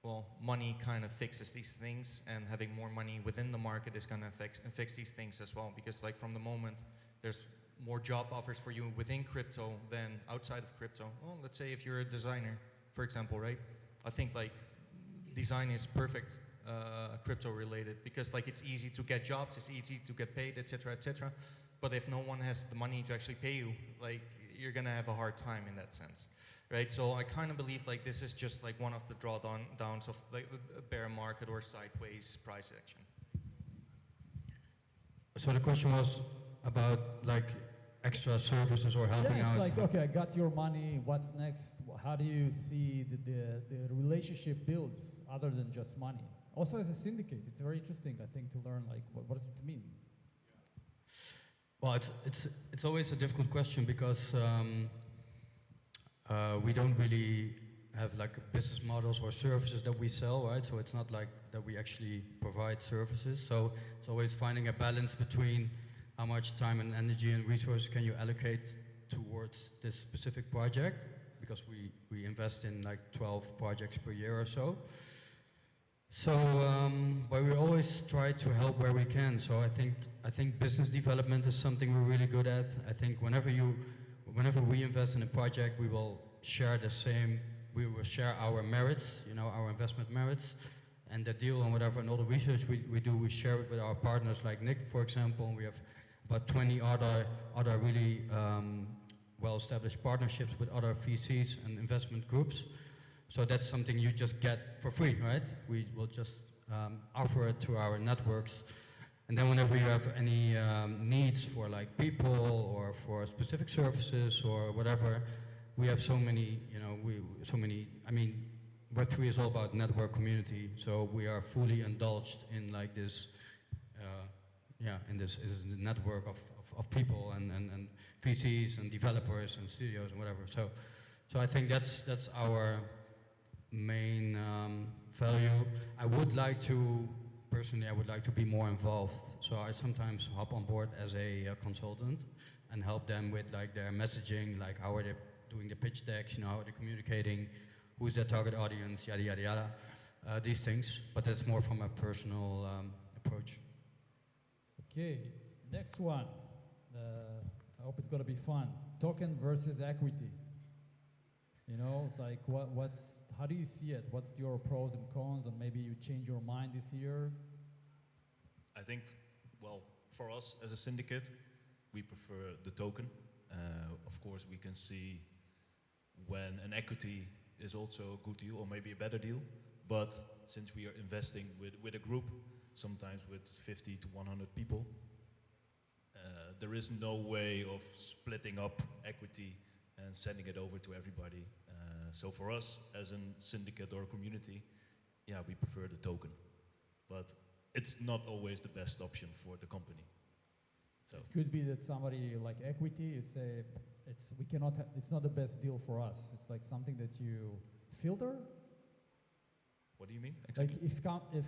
well, money kind of fixes these things, and having more money within the market is gonna fix these things as well, because like from the moment there's more job offers for you within crypto than outside of crypto. Well, let's say if you're a designer, for example, right? I think like design is perfect crypto related, because like it's easy to get jobs, it's easy to get paid, etc., etc. But if no one has the money to actually pay you, like you're gonna have a hard time in that sense, right? So I kind of believe like this is just like one of the drawdowns of like a bear market or sideways price action. So the question was about like extra services or helping out. It's like, okay, I got your money, what's next? How do you see the relationship builds other than just money? Also as a syndicate, it's very interesting, I think, to learn like, what does it mean? Well, it's always a difficult question because we don't really have like business models or services that we sell, right? So it's not like that we actually provide services. So it's always finding a balance between how much time and energy and resources can you allocate towards this specific project, because we invest in like 12 projects per year or so. So, but we always try to help where we can. So I think business development is something we're really good at. I think whenever we invest in a project, we will share our merits, you know, our investment merits, and the deal and whatever, and all the research we do, we share it with our partners like Nick, for example. We have about 20 other really well-established partnerships with other VCs and investment groups. So that's something you just get for free, right? We will just offer it to our networks. And then whenever you have any needs for like people or for specific services or whatever, we have so many, you know, I mean, Web3 is all about network community. So we are fully indulged in like this, in this network of people and VCs and developers and studios and whatever. So I think that's our main value. Personally, I would like to be more involved. So I sometimes hop on board as a consultant and help them with like their messaging, like how are they doing the pitch decks, you know, how are they communicating, who's their target audience, yada, yada, yada, these things. But that's more from a personal approach. Okay, next one. I hope it's gonna be fun. Token versus equity. You know, it's like how do you see it? What's your pros and cons, and maybe you change your mind this year? I think, well, for us as a syndicate, we prefer the token. Of course, we can see when an equity is also a good deal or maybe a better deal. But since we are investing with a group, sometimes with 50 to 100 people. There is no way of splitting up equity and sending it over to everybody. So for us, as a syndicate or a community, yeah, we prefer the token. But it's not always the best option for the company. So. It could be that somebody like equity is say, it's not the best deal for us. It's like something that you filter. What do you mean exactly? Like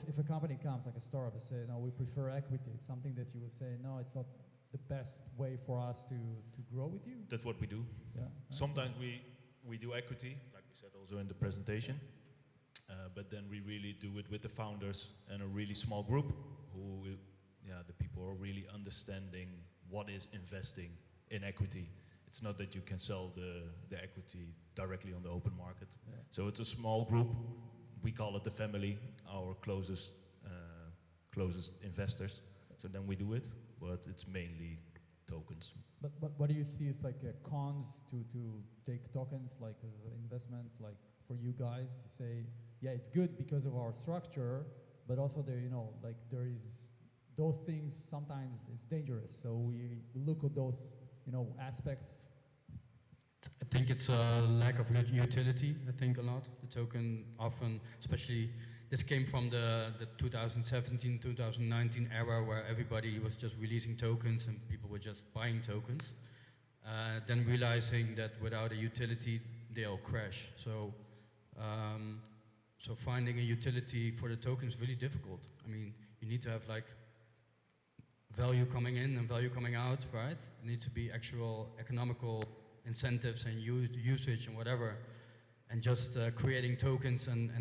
if a company comes, like a startup, and say, no, we prefer equity, it's something that you would say, no, it's not the best way for us to grow with you? That's what we do. Yeah. Sometimes we do equity, like we said also in the presentation, but then we really do it with the founders and a really small group who, the people are really understanding what is investing in equity. It's not that you can sell the equity directly on the open market. Yeah. So it's a small group. We call it the family, our closest investors. So then we do it, but it's mainly tokens. But what do you see as like cons to take tokens like as an investment, like for you guys? You say, yeah, it's good because of our structure, but also there, like there is those things. Sometimes it's dangerous. So we look at those, aspects. I think it's a lack of utility. I think a lot. The token often, especially. This came from the 2017, 2019 era where everybody was just releasing tokens and people were just buying tokens. Then realizing that without a utility, they'll crash. So finding a utility for the token is really difficult. I mean, you need to have like value coming in and value coming out, right? There needs to be actual economical incentives and usage and whatever. And just creating tokens and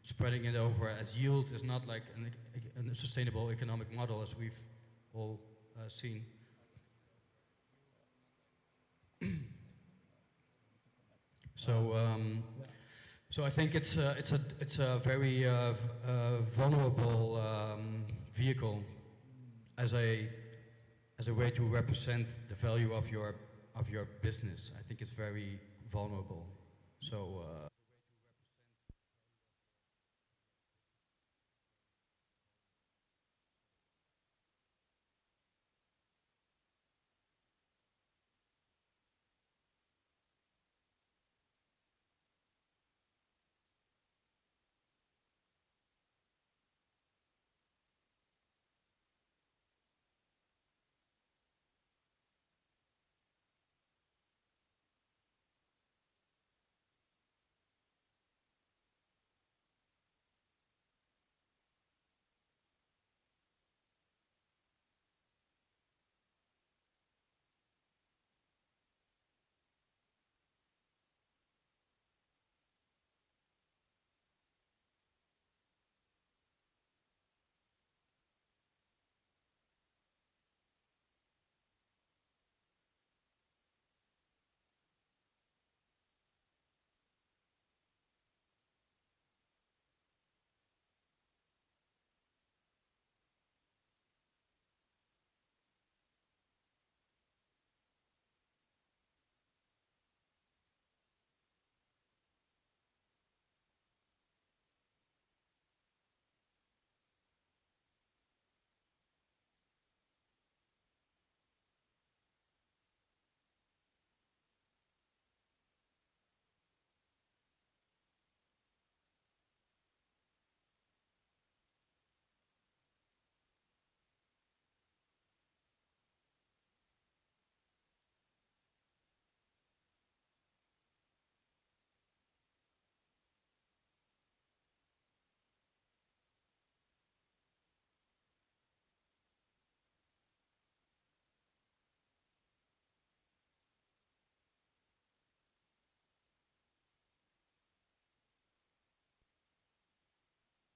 spreading it over as yield is not like a sustainable economic model as we've all seen. So I think it's a very vulnerable vehicle as a way to represent the value of your business. I think it's very vulnerable. So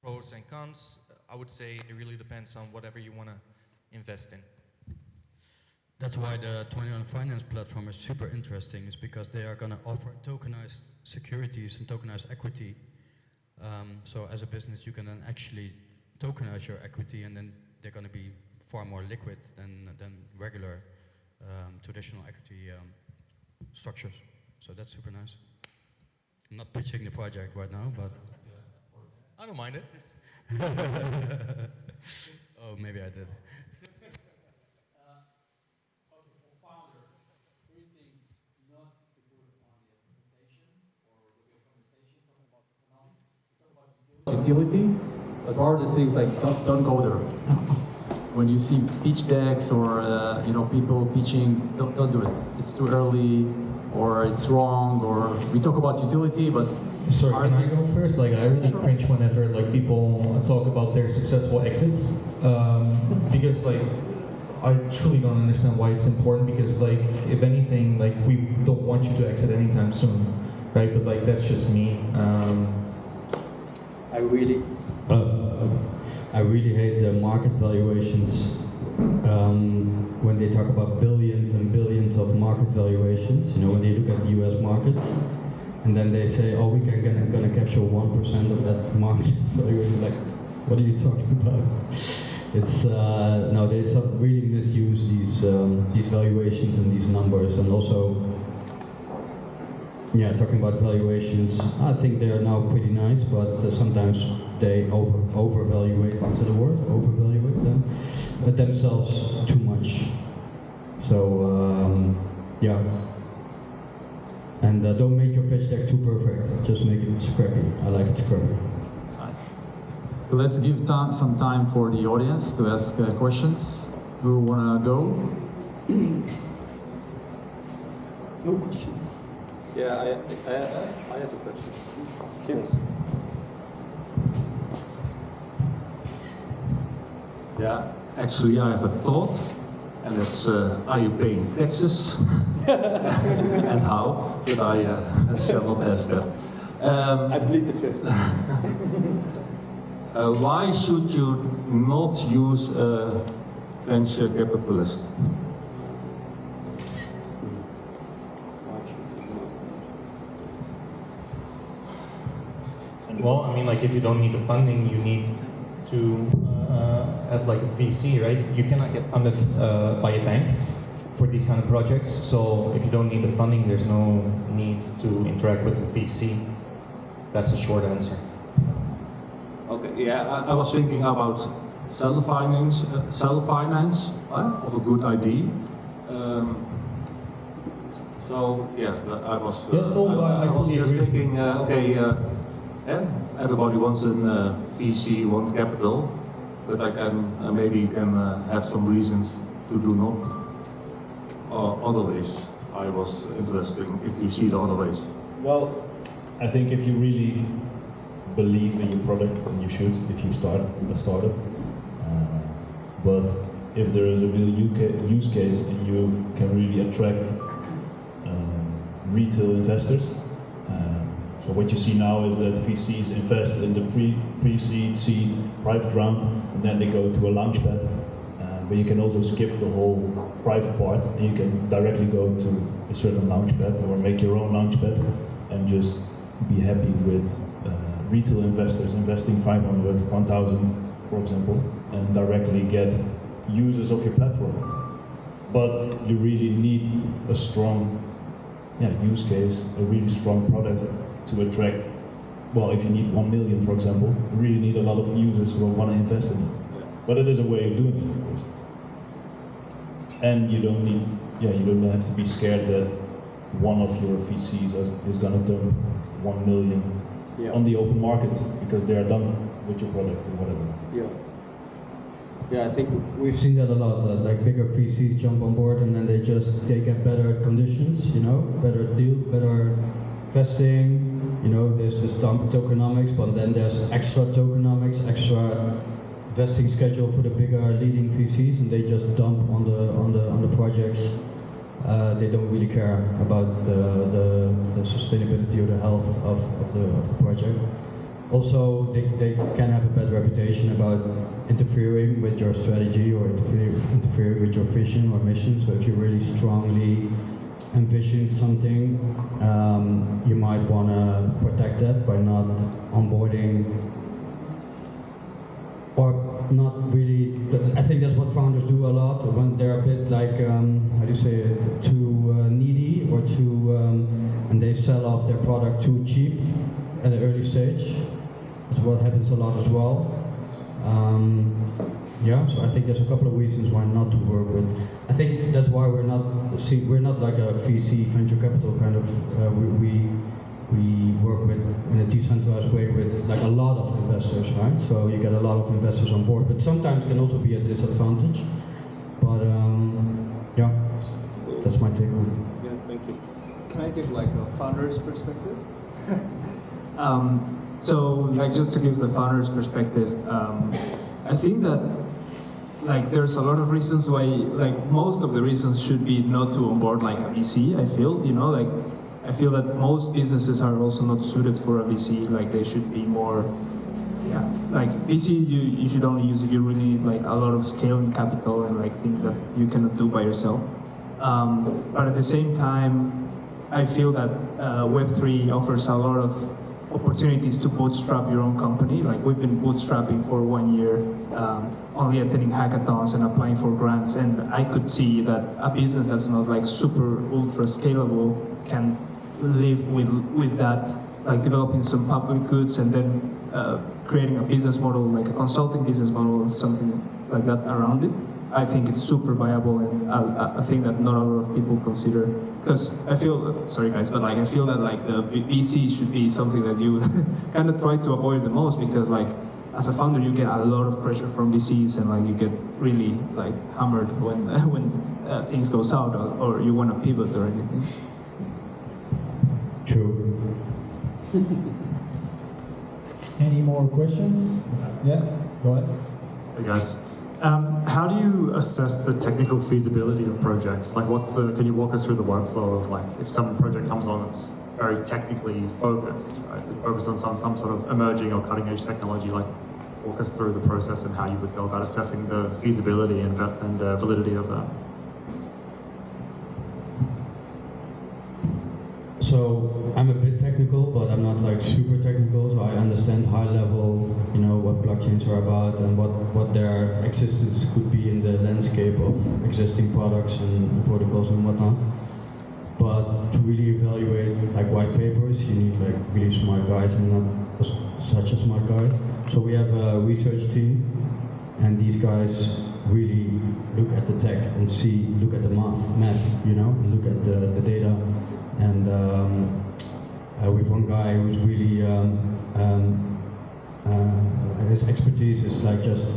pros and cons, I would say it really depends on whatever you want to invest in. that's why the 21 Finance platform is super interesting, is because they are going to offer tokenized securities and tokenized equity. So as a business, you can then actually tokenize your equity, and then they're going to be far more liquid than regular traditional equity structures. So that's super nice. I'm not pitching the project right now, but I don't mind it. Oh, maybe I did. Utility, but what are the things like don't go there. When you see pitch decks or people pitching, don't do it. It's too early, or it's wrong, or we talk about utility, but sorry, can I go first? Like I really cringe whenever like people talk about their successful exits, because like I truly don't understand why it's important. Because like if anything, like we don't want you to exit anytime soon, right? But like that's just me. I really hate the market valuations when they talk about billions and billions of market valuations. You know, when they look at the U.S. markets, and then they say, "Oh, we can gonna capture 1% of that market valuation." Like, what are you talking about? It's no, they really misuse these valuations and these numbers, and also. Yeah, talking about valuations, I think they are now pretty nice, but sometimes they overvaluate, what's the word? Overvaluate them themselves too much. So yeah, and don't make your pitch deck too perfect. Just make it scrappy. I like it scrappy. let's give some time for the audience to ask questions. Who wanna go? No questions. Yeah, I have a question. Cheers. Yeah, actually I have a thought, and that's are you paying taxes? And how? But I shall not ask that. I plead the fifth. Why should you not use a venture capitalist? Well, I mean, like if you don't need the funding, you need to have like a VC, right? You cannot get funded by a bank for these kind of projects. So if you don't need the funding, there's no need to interact with the VC. That's a short answer. Okay, yeah, I was thinking about self-finance of a good idea. So yeah, I was just thinking, everybody wants a VC, wants capital, but I can maybe you can have some reasons to do not. Or other ways. I was interested if you see the other ways. Well, I think if you really believe in your product, and you should if you start a startup. But if there is a real use case and you can really attract retail investors. So what you see now is that VCs invest in the pre-seed, seed, private round, and then they go to a launch pad. But you can also skip the whole private part, and you can directly go to a certain launch pad or make your own launch pad and just be happy with retail investors investing 500, 1,000, for example, and directly get users of your platform. But you really need a strong use case, a really strong product to attract, well, if you need 1 million, for example, you really need a lot of users who want to invest in it. But it is a way of doing it, of course. And you don't need, you don't have to be scared that one of your VCs is going to dump 1 million on the open market because they are done with your product or whatever. Yeah, I think we've seen that a lot. That like bigger VCs jump on board and then they get better conditions, better deal, better investing. There's this tokenomics, but then there's extra tokenomics, extra vesting schedule for the bigger leading VCs, and they just dump on the projects. They don't really care about the sustainability or the health of the project. Also, they can have a bad reputation about interfering with your strategy or interfering with your vision or mission. So if you really strongly envision something, you might want to protect that by not onboarding or not really. I think that's what founders do a lot when they're a bit like, how do you say it, too needy or too, and they sell off their product too cheap at an early stage. That's what happens a lot as well. Yeah, so I think there's a couple of reasons why not to work with. I think that's why we're not like a VC venture capital kind of. We work with in a decentralized way with like a lot of investors, right? So you get a lot of investors on board, but sometimes can also be a disadvantage. But yeah, that's my take on it. Yeah, thank you. Can I give like a founder's perspective? So like just to give the founder's perspective, I think that like there's a lot of reasons why, like most of the reasons should be not to onboard like a VC, I feel, you know, like I feel that most businesses are also not suited for a VC, like they should be more, yeah, like VC you should only use if you really need like a lot of scaling capital and like things that you cannot do by yourself. But at the same time, I feel that Web3 offers a lot of opportunities to bootstrap your own company. Like we've been bootstrapping for 1 year, only attending hackathons and applying for grants, and I could see that a business that's not like super ultra scalable can live with that, like developing some public goods and then creating a business model, like a consulting business model or something like that around it. I think it's super viable, and I think that not a lot of people consider, because I feel, sorry guys, but like I feel that like the VC should be something that you kind of try to avoid the most, because like as a founder you get a lot of pressure from VCs and like you get really like hammered when things go south or you want to pivot or anything. True. Any more questions? Yeah, go ahead. Hey guys. How do you assess the technical feasibility of projects? Like can you walk us through the workflow of like, if some project comes on that's very technically focused, right? Focused on some sort of emerging or cutting edge technology, like walk us through the process and how you would go about assessing the feasibility and validity of that. So I'm a bit technical, but I'm not like super technical, so I understand high level, you know, what blockchains are about and what their existence could be in the landscape of existing products and protocols and whatnot. But to really evaluate like white papers, you need like really smart guys and not such a smart guy. So we have a research team, and these guys really look at the tech and look at the math, you know, and look at the data. And with one guy who's really, his expertise is like just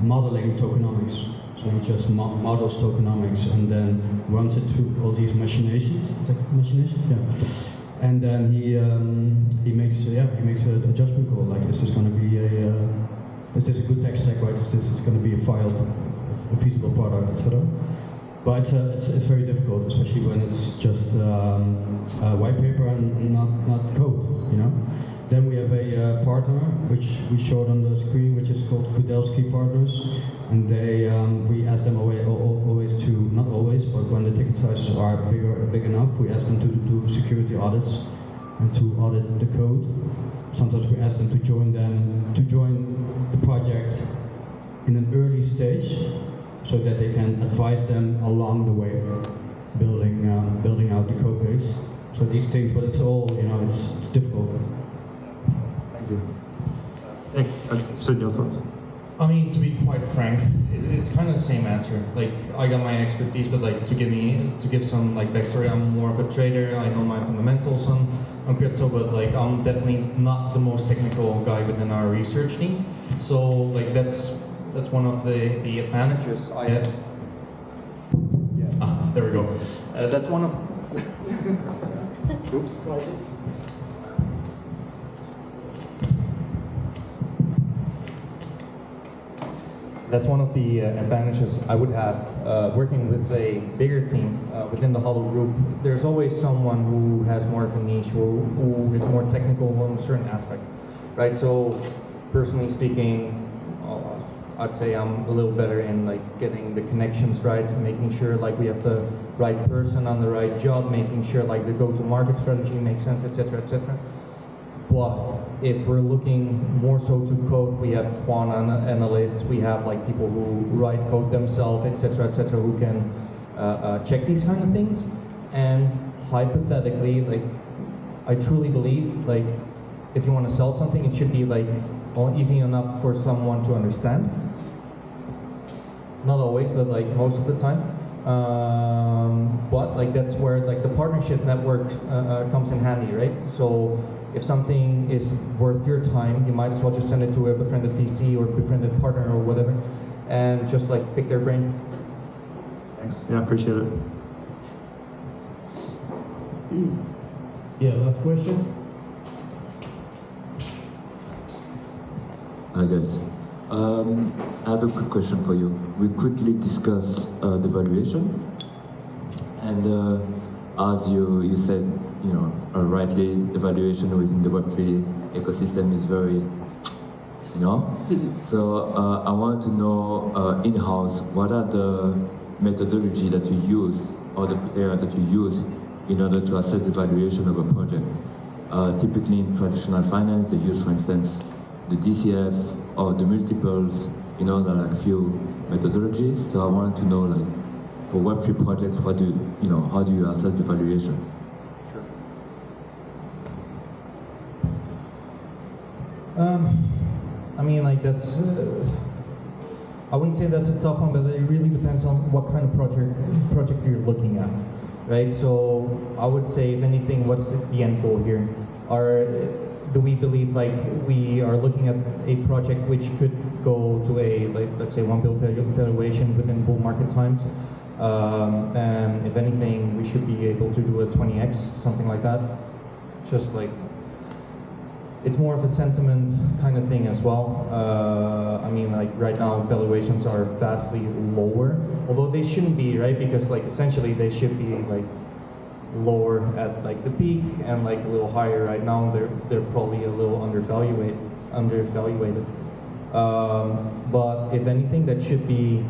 modeling tokenomics. So he just models tokenomics and then runs it through all these machinations. Is that machinations? Yeah. And then he makes a judgment call. Like, is this going to be is this a good tech stack? Right? Is this going to be a feasible product, etc. But it's very difficult, especially when it's just a white paper and not code, you know. Then we have a partner, which we showed on the screen, which is called Kudelski Partners, and we ask them always to, not always, but when the ticket sizes are big enough, we ask them to do security audits and to audit the code. Sometimes we ask them to join the project in an early stage, so that they can advise them along the way, building out the code base. So these things, but it's all, you know, it's difficult. Thank you. Hey, Sid, your thoughts? I mean, to be quite frank, it's kind of the same answer. Like, I got my expertise, but like to give some like backstory, I'm more of a trader. I know my fundamentals on crypto, but like I'm definitely not the most technical guy within our research team. So like that's one of the advantages I had. Yeah. There we go. That's one of. Oops. That's one of the advantages I would have working with a bigger team within the Huddle group. There's always someone who has more of a niche or who is more technical on a certain aspect, right? So, personally speaking, I'd say I'm a little better in like getting the connections right, making sure like we have the right person on the right job, making sure like the go-to-market strategy makes sense, etc., etc. But if we're looking more so to code, we have quant analysts, we have like people who write code themselves, etc., etc., who can check these kind of things. And hypothetically, like I truly believe like if you want to sell something, it should be like, well, easy enough for someone to understand. Not always, but like most of the time. But like that's where like the partnership network comes in handy, right? So if something is worth your time, you might as well just send it to a befriended VC or befriended partner or whatever, and just like pick their brain. Thanks. Yeah, appreciate it. Yeah, last question. Hi guys. I have a quick question for you. We quickly discuss the valuation, and as you said, you know, rightly, the valuation within the Web3 ecosystem is very, you know. So I want to know in-house, what are the methodology that you use or the criteria that you use in order to assess the valuation of a project? Typically in traditional finance, they use, for instance, the DCF or the multiples, you know, there are like few methodologies. So I wanted to know, like, for Web3 projects, what do you know, how do you assess the valuation? Sure. I mean, like that's, I wouldn't say that's a tough one, but it really depends on what kind of project you're looking at, right? So I would say, if anything, what's the end goal here? Do we believe like we are looking at a project which could go to a, like, let's say, 1 bill valuation within bull market times? And if anything, we should be able to do a 20x, something like that. Just like, it's more of a sentiment kind of thing as well. I mean, like right now, valuations are vastly lower, although they shouldn't be, right? Because like essentially they should be like lower at like the peak and like a little higher right now. They're probably a little undervaluated. But if anything, that should be,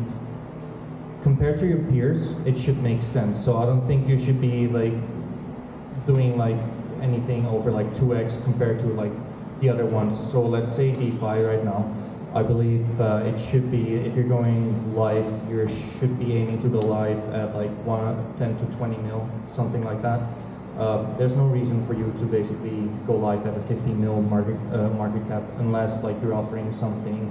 compared to your peers, it should make sense. So I don't think you should be like doing like anything over like 2x compared to like the other ones. So let's say DeFi right now, I believe it should be, if you're going live, you should be aiming to go live at like 10 to 20 mil, something like that. There's no reason for you to basically go live at a 50 mil market cap, unless like you're offering something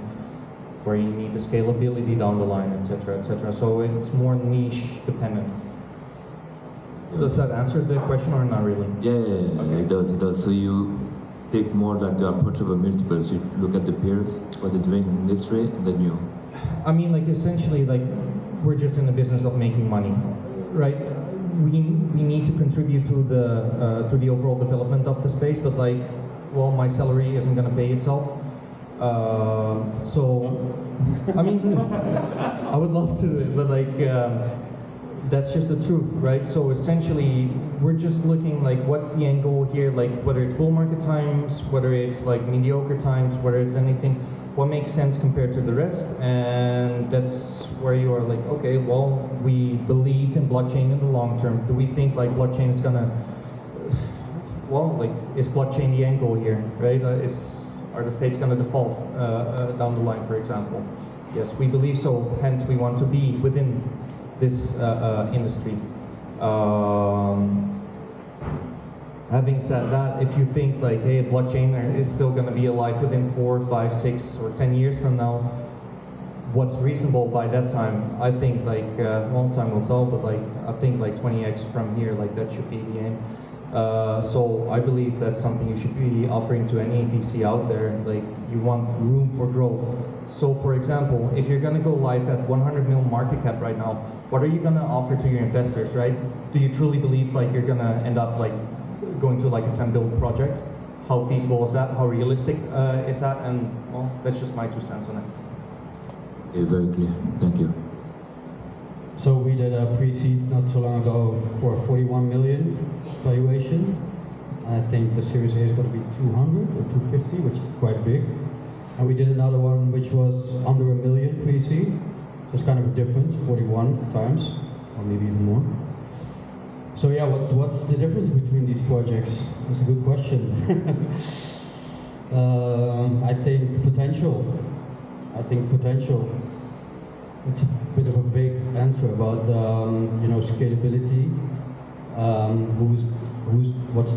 where you need the scalability down the line, etc., etc. So it's more niche dependent. Does that answer the question or not really? Yeah, okay. It does. So you take more like the approach of a multiple. So you look at the peers, what they're doing in the industry, and then you... I mean, like essentially, like we're just in the business of making money, right? We need to contribute to the overall development of the space, but like, well, my salary isn't going to pay itself. So, I mean, I would love to, but like, that's just the truth, right? So essentially, we're just looking like, what's the end goal here? Like, whether it's bull market times, whether it's like mediocre times, whether it's anything, what makes sense compared to the rest? And that's where you are like, okay, well, we believe in blockchain in the long term. Do we think like blockchain is gonna, well, like, is blockchain the end goal here, right? Are the states gonna default down the line, for example? Yes, we believe so, hence we want to be within this industry. Having said that, if you think like, hey, blockchain is still going to be alive within 4, 5, 6, or 10 years from now, what's reasonable by that time? I think like, well, time will tell, but like, I think like 20x from here, like that should be the aim. So I believe that's something you should be offering to any VC out there. Like, you want room for growth. So for example, if you're going to go live at 100 mil market cap right now, what are you going to offer to your investors, right? Do you truly believe like you're going to end up like going to like a 10 bill project? How feasible is that? How realistic is that? And well, that's just my 2 cents on it. Okay, very clear. Thank you. So we did a pre-seed not too long ago for 41 million valuation. I think the Series A is going to be 200 or 250, which is quite big. And we did another one which was under $1 million pre-seed. So it's kind of a difference, 41 times, or maybe even more. So yeah, what's the difference between these projects? That's a good question. I think potential. It's a bit of a vague answer about scalability. what's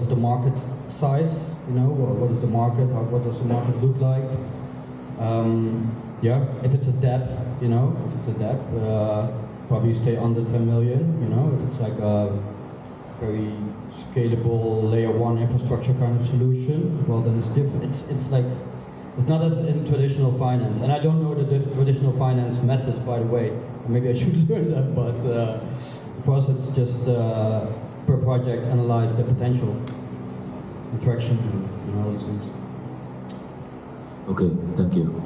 the market size, what is the market, what does the market look like? Yeah, if it's a debt, probably stay under 10 million, if it's like a very scalable layer 1 infrastructure kind of solution, well then it's different. It's not as in traditional finance, and I don't know the traditional finance methods, by the way. Maybe I should learn that, but for us it's just per project analyze the potential, attraction, all these things. Okay, thank you.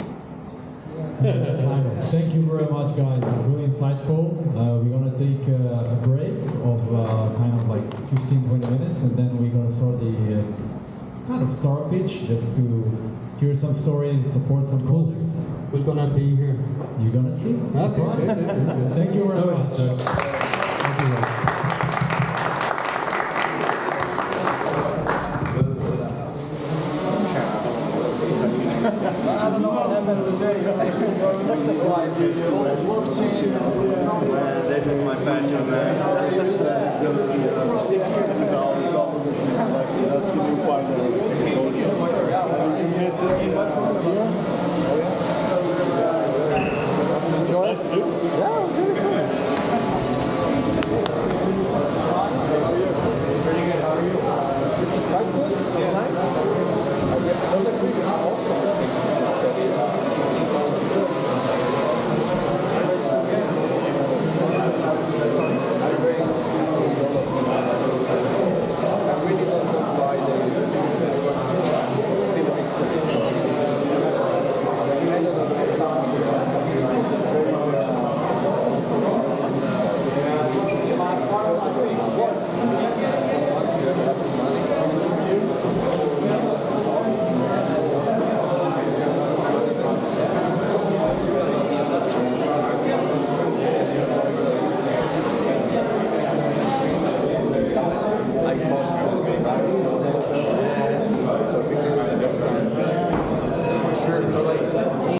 Thank you very much, guys. Really insightful. We're going to take a break of kind of like 15-20 minutes, and then we're going to start the kind of start pitch, just to hear some stories, support some projects. Who's going to be here? You're going to see. Okay. Thank you very much. Thank you. I don't know what happened today.